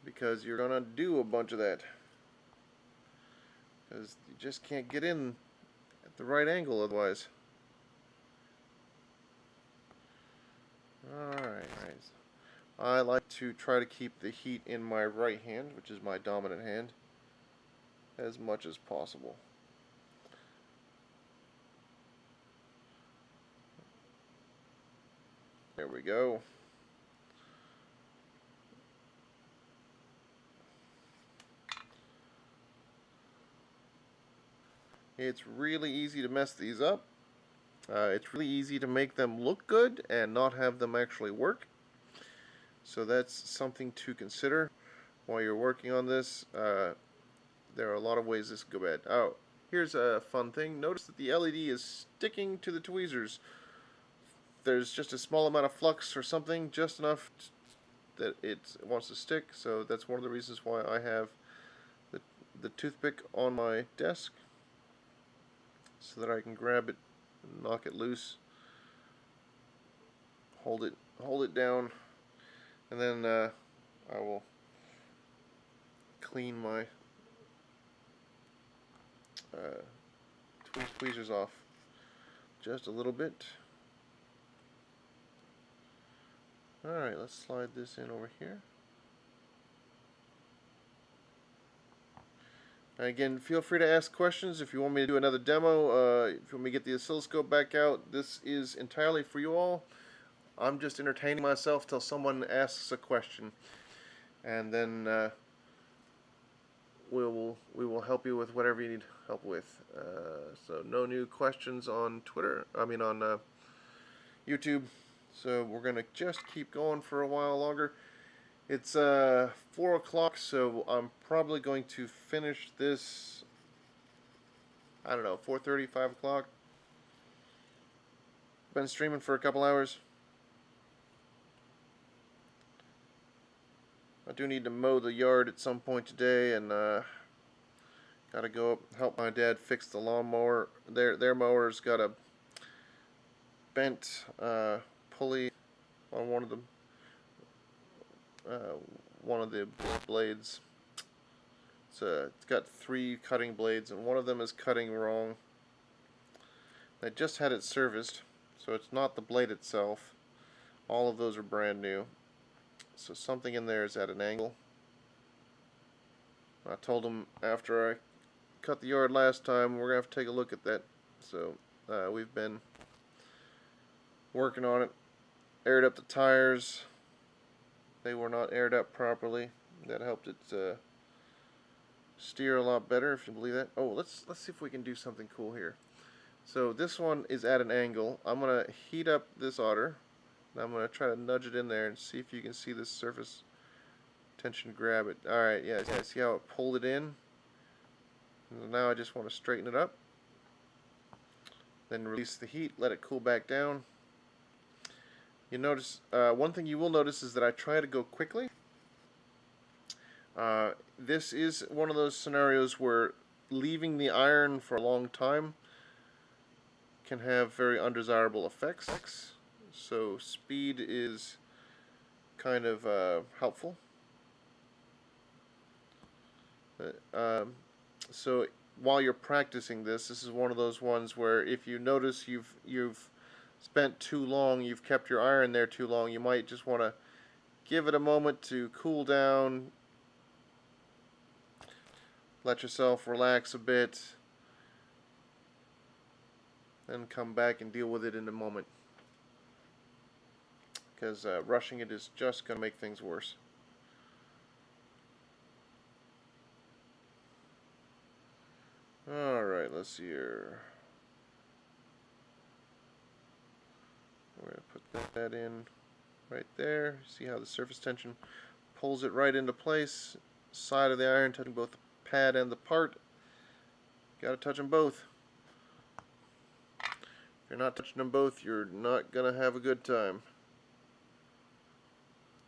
because you're gonna do a bunch of that. Because you just can't get in at the right angle otherwise. Alright. I like to try to keep the heat in my right hand, which is my dominant hand, as much as possible. There we go. It's really easy to mess these up. It's really easy to make them look good and not have them actually work. So that's something to consider while you're working on this. There are a lot of ways this could go bad. Oh, here's a fun thing. Notice that the LED is sticking to the tweezers. There's just a small amount of flux or something, just enough that it wants to stick. So that's one of the reasons why I have the toothpick on my desk, so that I can grab it, knock it loose, hold it down, and then I will clean my tweezers off just a little bit. Alright, let's slide this in over here. And again, feel free to ask questions if you want me to do another demo. If you want me to get the oscilloscope back out, this is entirely for you all. I'm just entertaining myself till someone asks a question, and then we will help you with whatever you need help with. So no new questions on Twitter. I mean on YouTube. So we're gonna just keep going for a while longer. It's 4 o'clock, so I'm probably going to finish this, I don't know, 4:30, 5 o'clock. Been streaming for a couple hours. I do need to mow the yard at some point today, and gotta go up help my dad fix the lawnmower. Their mower's got a bent pulley on one of the blades. It's got 3 cutting blades, and one of them is cutting wrong. I just had it serviced, so it's not the blade itself. All of those are brand new. So something in there is at an angle. I told him after I cut the yard last time, we're going to have to take a look at that. So we've been working on it. Aired up the tires. They were not aired up properly. That helped it steer a lot better, if you believe that. Oh, let's see if we can do something cool here. So this one is at an angle. I'm going to heat up this otter. And I'm going to try to nudge it in there and see if you can see this surface tension grab it. Alright, yeah, see how it pulled it in? And now I just want to straighten it up. Then release the heat, let it cool back down. You notice, one thing you will notice is that I try to go quickly. This is one of those scenarios where leaving the iron for a long time can have very undesirable effects. So speed is kind of helpful. So while you're practicing this is one of those ones where if you notice you've spent too long, you've kept your iron there too long, you might just want to give it a moment to cool down, let yourself relax a bit, then come back and deal with it in a moment. Because rushing it is just going to make things worse. Alright, let's see here. We're going to put that in right there. See how the surface tension pulls it right into place. Side of the iron touching both the pad and the part. Got to touch them both. If you're not touching them both, you're not going to have a good time.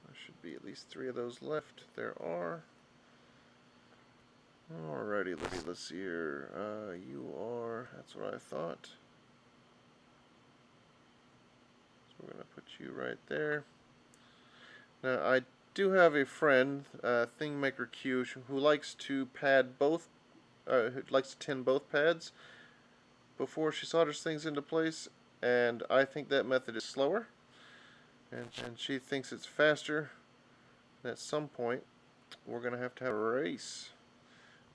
There should be at least 3 of those left. There are. Alrighty, let's see here. You are, that's what I thought. So we're going to put you right there. Now, I do have a friend, Thingmaker Q, who likes to pad both, who likes to tin both pads before she solders things into place, and I think that method is slower, and she thinks it's faster. And at some point, we're going to have a race.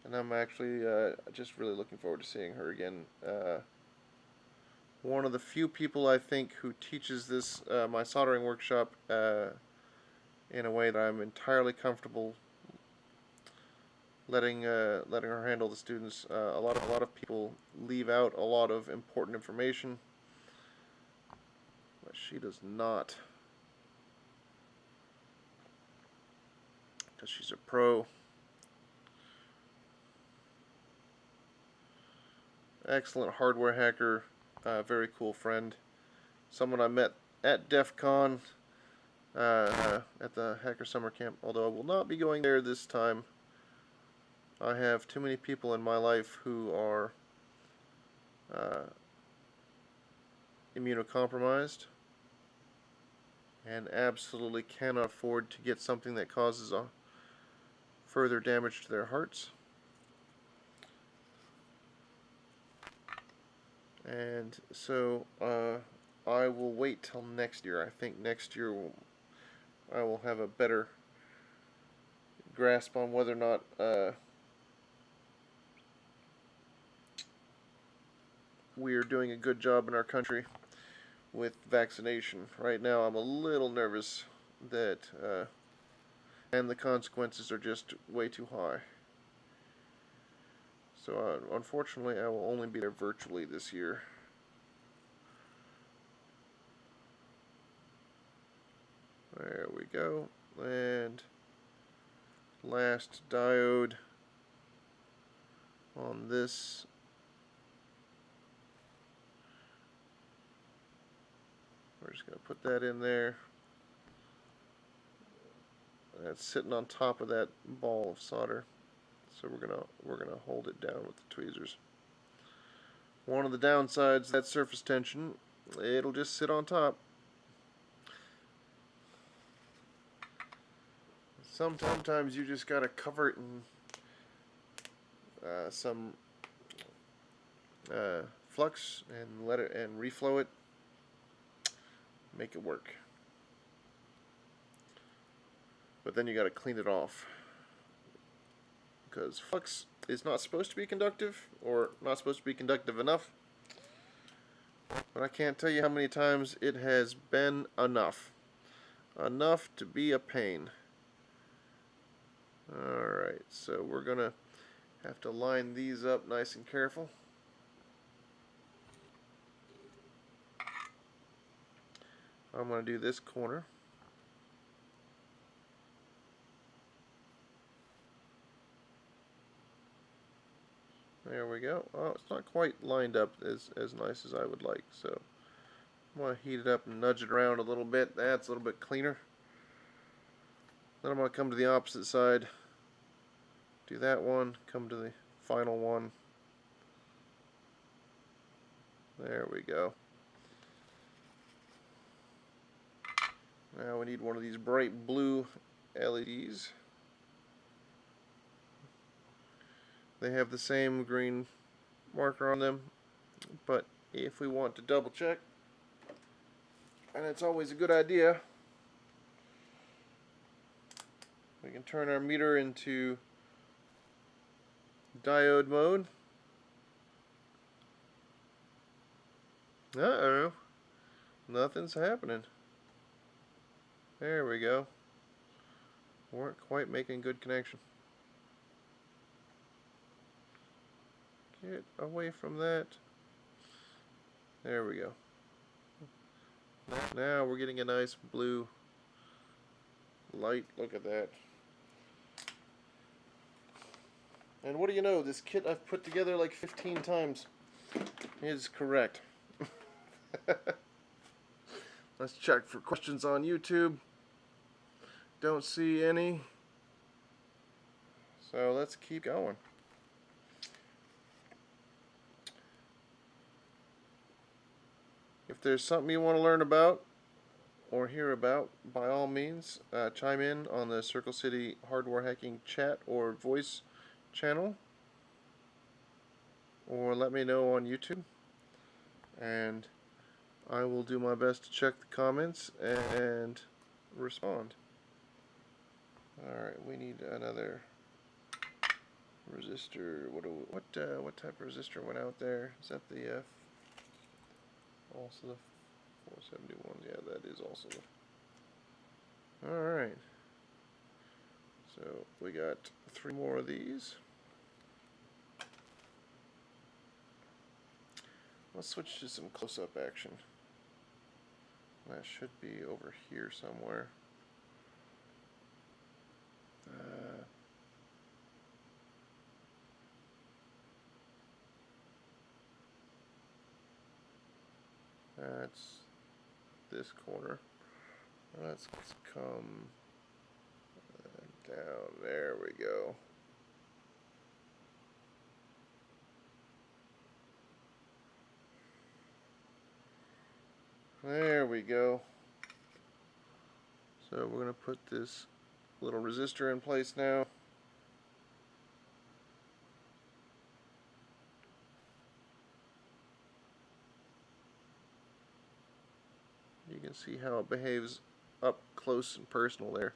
And I'm actually just really looking forward to seeing her again. One of the few people I think who teaches this my soldering workshop in a way that I'm entirely comfortable letting her handle the students. A lot of people leave out a lot of important information, but she does not, because she's a pro. Excellent hardware hacker, very cool friend. Someone I met at DEF CON at the Hacker Summer Camp, although I will not be going there this time. I have too many people in my life who are immunocompromised and absolutely cannot afford to get something that causes a further damage to their hearts. And so I will wait till next year. I think next year I will have a better grasp on whether or not we are doing a good job in our country with vaccination. Right now I'm a little nervous that and the consequences are just way too high. So unfortunately I will only be there virtually this year. There we go. And last diode on this. We're just going to put that in there. That's sitting on top of that ball of solder. So we're gonna hold it down with the tweezers. One of the downsides, that surface tension, it'll just sit on top. Sometimes you just gotta cover it in some flux and let it and reflow it. Make it work. But then you gotta clean it off, because flux is not supposed to be conductive, or not supposed to be conductive enough. But I can't tell you how many times it has been enough. Enough to be a pain. Alright, so we're gonna have to line these up nice and careful. I'm gonna do this corner. There we go. Oh, it's not quite lined up as nice as I would like, so I'm going to heat it up and nudge it around a little bit. That's a little bit cleaner. Then I'm going to come to the opposite side do that one, come to the final one. There we go. Now we need one of these bright blue LEDs. They have the same green marker on them, but if we want to double check, and it's always a good idea, we can turn our meter into diode mode. Uh-oh, nothing's happening. There we go. Weren't quite making good connection. Get away from that. There we go. Now we're getting a nice blue light. Look at that. And what do you know? This kit I've put together like 15 times is correct. Let's check for questions on YouTube. Don't see any. So let's keep going. If there's something you want to learn about or hear about, by all means, chime in on the Circle City Hardware Hacking chat or voice channel, or let me know on YouTube, and I will do my best to check the comments and respond. Alright, we need another resistor. What type of resistor went out there? Is that the also the 471? Yeah, that is also the. Alright. So we got 3 more of these. Let's switch to some close-up action. That should be over here somewhere. That's this corner. Let's come down. There we go. There we go. So we're going to put this little resistor in place now. You can see how it behaves up close and personal there.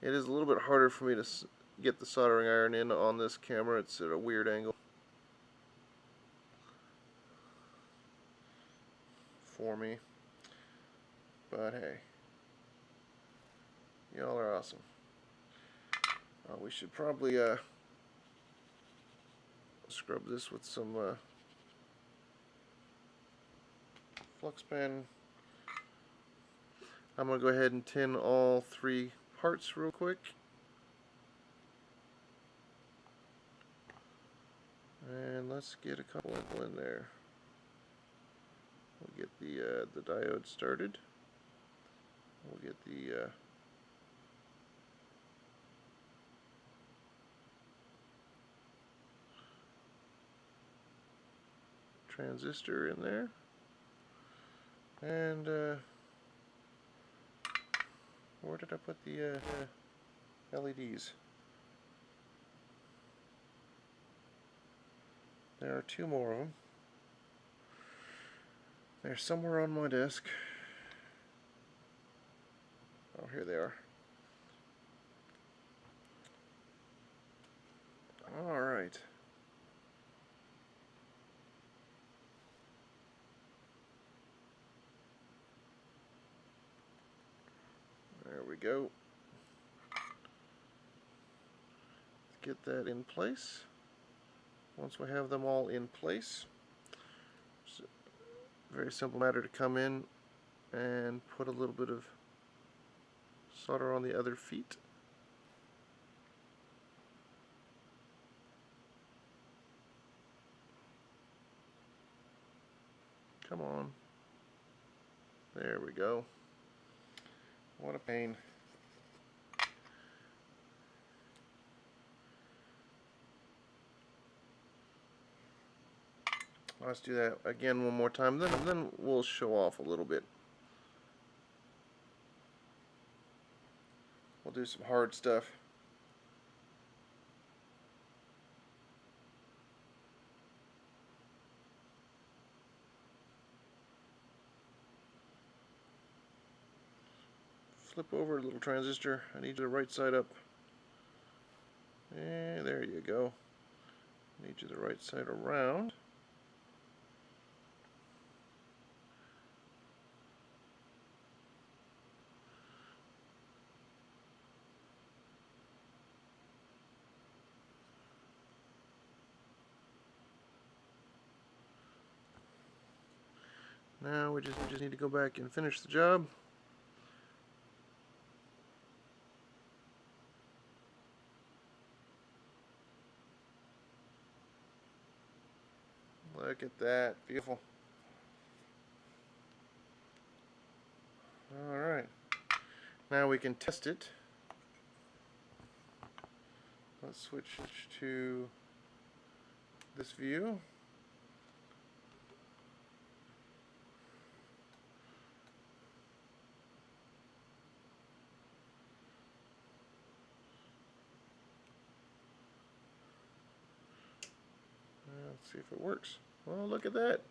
It is a little bit harder for me to get the soldering iron in on this camera. It's at a weird angle for me. But hey, y'all are awesome. We should probably scrub this with some flux pen. I'm going to go ahead and tin all 3 parts real quick. And let's get a couple in there. We'll get the diode started. We'll get the transistor in there. And where did I put the LEDs? There are 2 more of them. They're somewhere on my desk. Oh, here they are. All right. There we go. Let's get that in place. Once we have them all in place, it's a very simple matter to come in and put a little bit of solder on the other feet. Come on. There we go. What a pain. Let's do that again one more time, then we'll show off a little bit. We'll do some hard stuff. Flip over a little transistor. I need you the right side up. And there you go. I need you the right side around. Now we just need to go back and finish the job. Look at that, beautiful. Alright, now we can test it. Let's switch to this view. Let's see if it works. Well, look at that.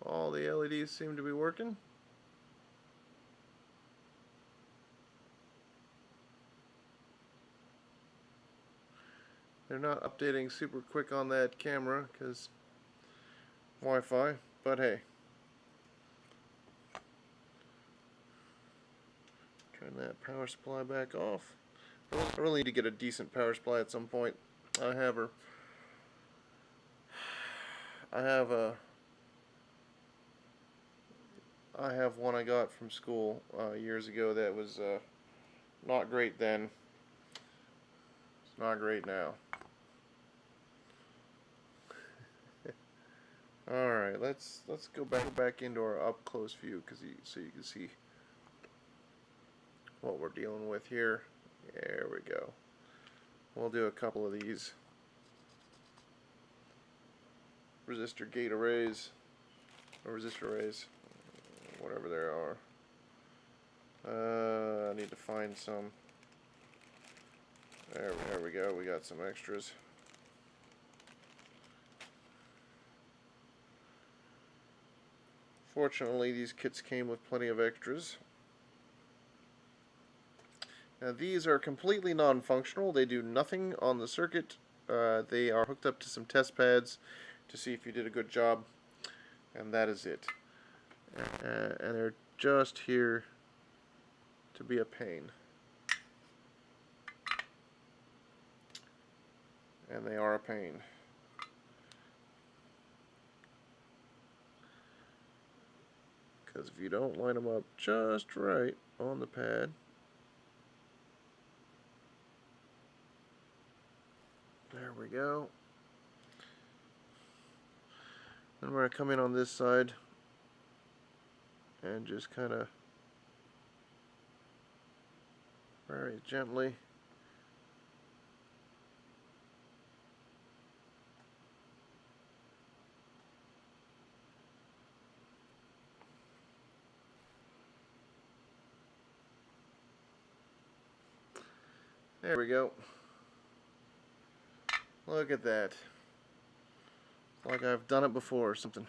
All the LEDs seem to be working. They're not updating super quick on that camera because Wi-Fi, but hey. Turn that power supply back off. I really need to get a decent power supply at some point. I have one I got from school years ago that was not great then. It's not great now. All right, let's go back into our up close view so you can see what we're dealing with here. There we go. We'll do a couple of these resistor gate arrays, or resistor arrays, whatever there are. I need to find some. There we go. We got some extras. Fortunately, these kits came with plenty of extras. Now these are completely non-functional. They do nothing on the circuit. They are hooked up to some test pads to see if you did a good job, and that is it. And they're just here to be a pain. And they are a pain. Because if you don't line them up just right on the pad, there we go. Then we're going to come in on this side and just kind of very gently there we go. Look at that. Like I've done it before or something.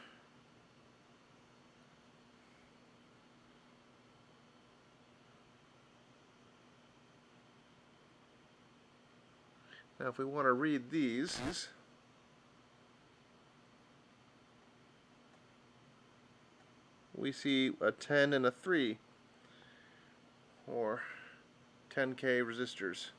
Now if we want to read these, we see a 10 and a 3, or 10K resistors.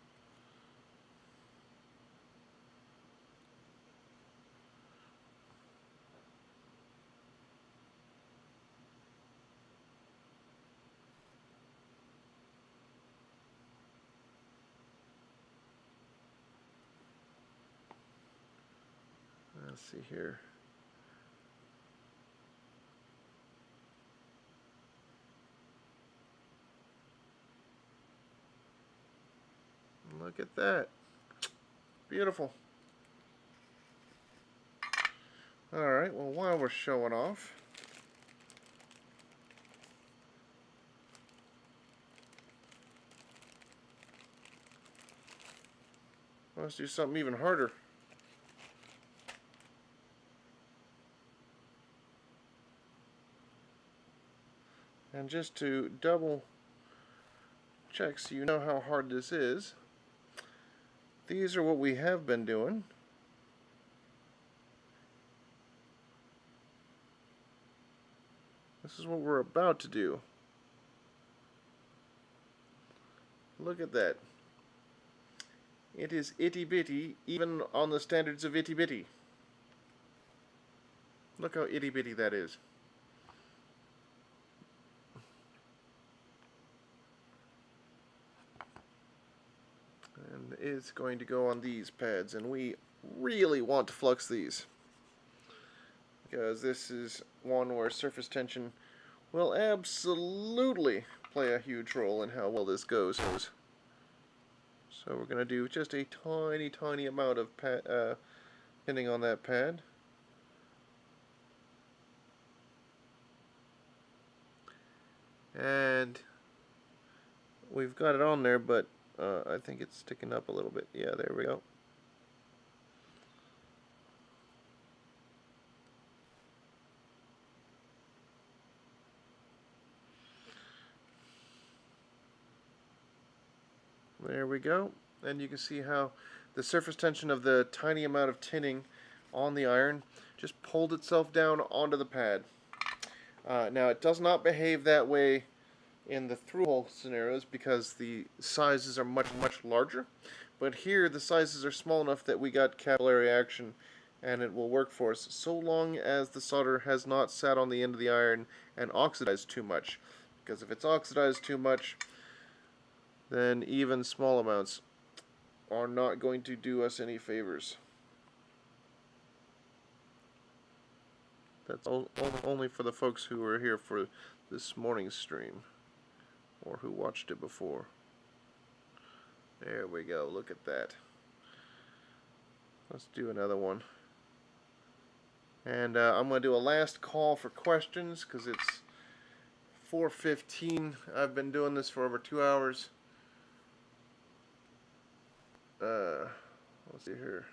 Let's see here. Look at that. Beautiful. Alright, well, while we're showing off, let's do something even harder. And just to double check so you know how hard this is, these are what we have been doing. This is what we're about to do. Look at that. It is itty bitty, even on the standards of itty bitty. Look how itty bitty that is. And it's going to go on these pads, and we really want to flux these, because this is one where surface tension will absolutely play a huge role in how well this goes. So we're going to do just a tiny amount of pinning on that pad. And we've got it on there, but I think it's sticking up a little bit. Yeah, there we go. There we go. And you can see how the surface tension of the tiny amount of tinning on the iron just pulled itself down onto the pad. Now, it does not behave that way in the through-hole scenarios because the sizes are much larger. But here, the sizes are small enough that we got capillary action, and it will work for us so long as the solder has not sat on the end of the iron and oxidized too much. Because if it's oxidized too much, then even small amounts are not going to do us any favors. That's only for the folks who were here for this morning's stream, or who watched it before. There we go, look at that. Let's do another one. And I'm going to do a last call for questions, because it's 4:15. I've been doing this for over 2 hours. Let's see here.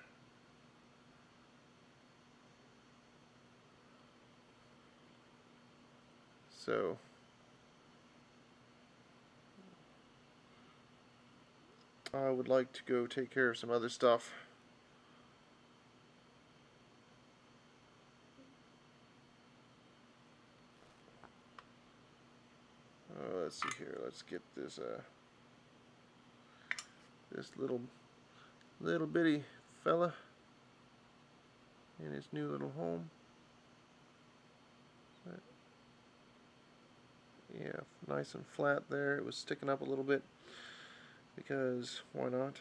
So, I would like to go take care of some other stuff. Let's see here. Let's get this this little bitty fella in his new little home. Yeah, nice and flat there. It was sticking up a little bit because why not?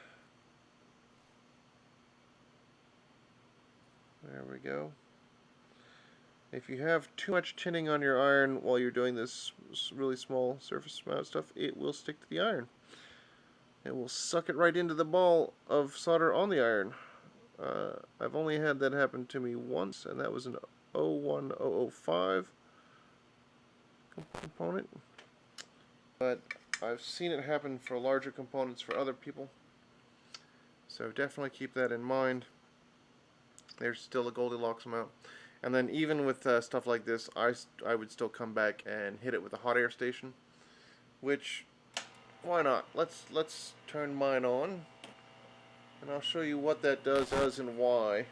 There we go. If you have too much tinning on your iron while you're doing this really small surface mount stuff, it will stick to the iron. It will suck it right into the ball of solder on the iron. I've only had that happen to me once, and that was an 01005 component. But I've seen it happen for larger components for other people. So definitely keep that in mind. There's still a Goldilocks amount. And then even with stuff like this, I would still come back and hit it with a hot air station. Which, why not? Let's turn mine on, and I'll show you what that does and why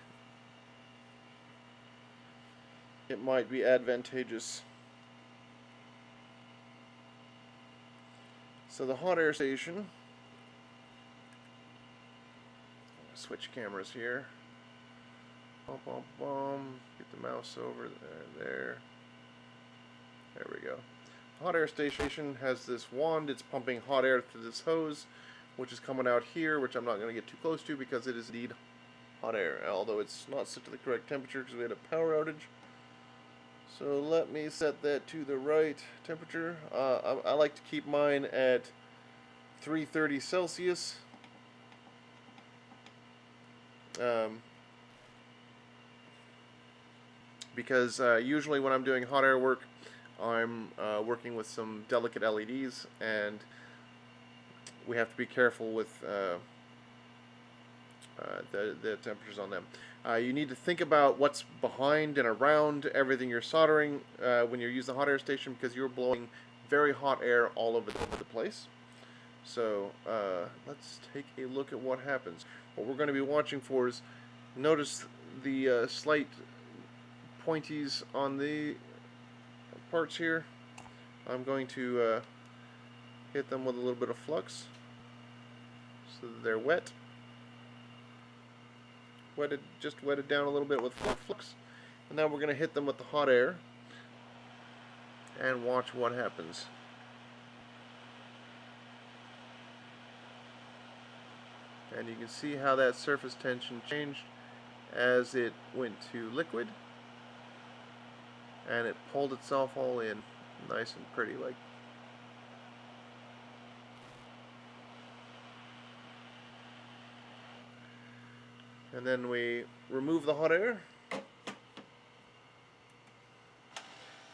it might be advantageous. So the hot air station, switch cameras here. Bum, bum, bum. Get the mouse over there. There we go. Hot air station has this wand. It's pumping hot air through this hose, which is coming out here, which I'm not going to get too close to because it is indeed hot air, although it's not set to the correct temperature because we had a power outage. So let me set that to the right temperature. I like to keep mine at 330 Celsius. because usually when I'm doing hot air work, I'm working with some delicate LEDs, and we have to be careful with the temperatures on them. You need to think about what's behind and around everything you're soldering when you use the hot air station, because you're blowing very hot air all over the place. So let's take a look at what happens. What we're going to be watching for is, notice the slight pointies on the parts here. I'm going to hit them with a little bit of flux so that they're wet. Just wet it down a little bit with flux, and now we're going to hit them with the hot air and watch what happens. And you can see how that surface tension changed as it went to liquid, and it pulled itself all in nice and pretty like. And then we remove the hot air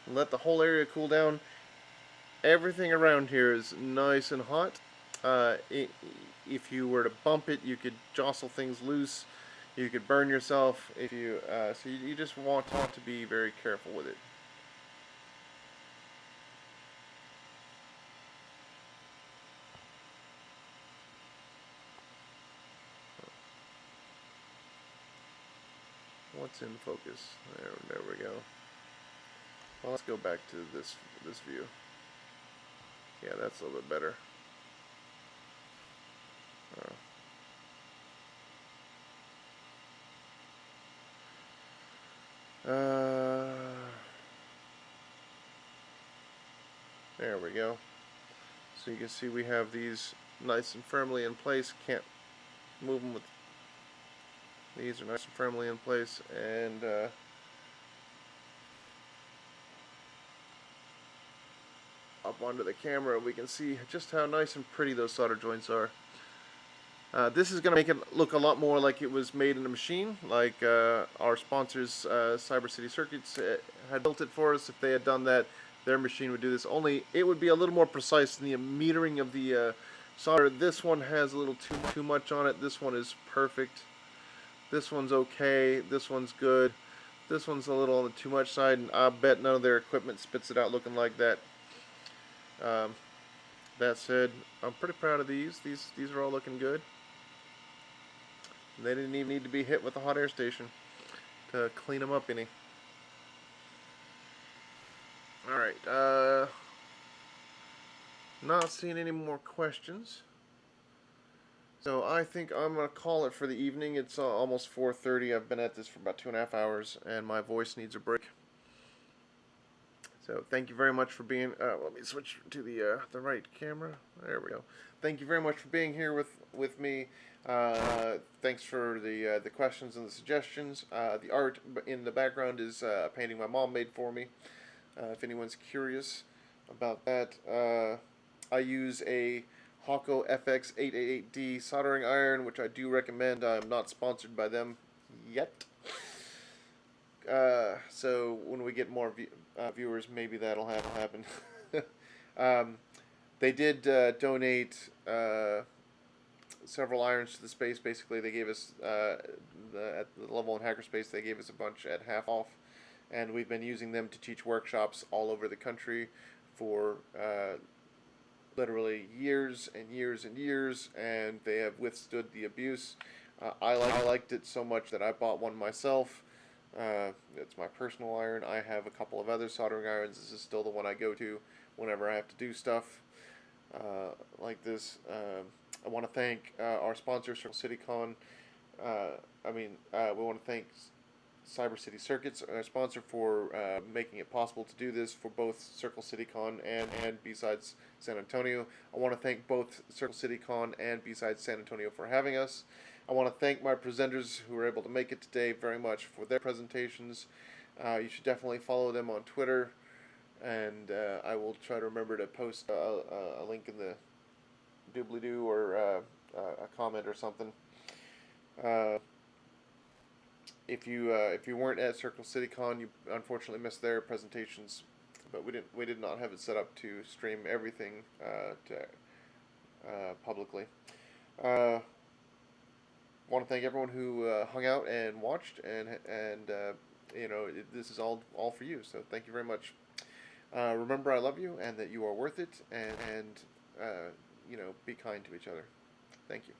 and let the whole area cool down. Everything around here is nice and hot. If you were to bump it, you could jostle things loose. You could burn yourself. If you so you just want to be very careful with it. What's in focus? There we go. Well, let's go back to this view. Yeah, that's a little bit better. There we go. So you can see we have these nice and firmly in place. Can't move them with. These are nice and firmly in place, and up onto the camera we can see just how nice and pretty those solder joints are. This is going to make it look a lot more like it was made in a machine, like our sponsors, CircleCityCircuits, had built it for us. If they had done that, their machine would do this. Only it would be a little more precise in the metering of the solder. This one has a little too much on it. This one is perfect. This one's okay. This one's good. This one's a little on the too much side, and I bet none of their equipment spits it out looking like that. That said, I'm pretty proud of these. These are all looking good. They didn't even need to be hit with a hot air station to clean them up any. Alright, not seeing any more questions. So I think I'm going to call it for the evening. It's almost 4:30. I've been at this for about 2.5 hours, and my voice needs a break. So thank you very much for being. Let me switch to the right camera. There we go. Thank you very much for being here with me. Thanks for the questions and the suggestions. The art in the background is a painting my mom made for me. If anyone's curious about that, I use a Hawco FX888D soldering iron, which I do recommend. I'm not sponsored by them yet. So when we get more viewers, maybe that'll happen. They did donate several irons to the space. Basically, they gave us, at the level in Hackerspace, they gave us a bunch at half off. And we've been using them to teach workshops all over the country for literally years and years and years, and they have withstood the abuse. I liked it so much that I bought one myself. It's my personal iron. I have a couple of other soldering irons. This is still the one I go to whenever I have to do stuff like this. I want to thank our sponsor, CircleCityCon. We want to thank Cyber City Circuits, our sponsor, for making it possible to do this for both CircleCityCon and BSides San Antonio. I want to thank both CircleCityCon and BSides San Antonio for having us. I want to thank my presenters who were able to make it today very much for their presentations. You should definitely follow them on Twitter, and I will try to remember to post a link in the doobly-doo or a comment or something. if you weren't at CircleCityCon, you unfortunately missed their presentations, but we did not have it set up to stream everything publicly. Want to thank everyone who hung out and watched, and this is all for you. So thank you very much. Remember, I love you, and that you are worth it, and be kind to each other. Thank you.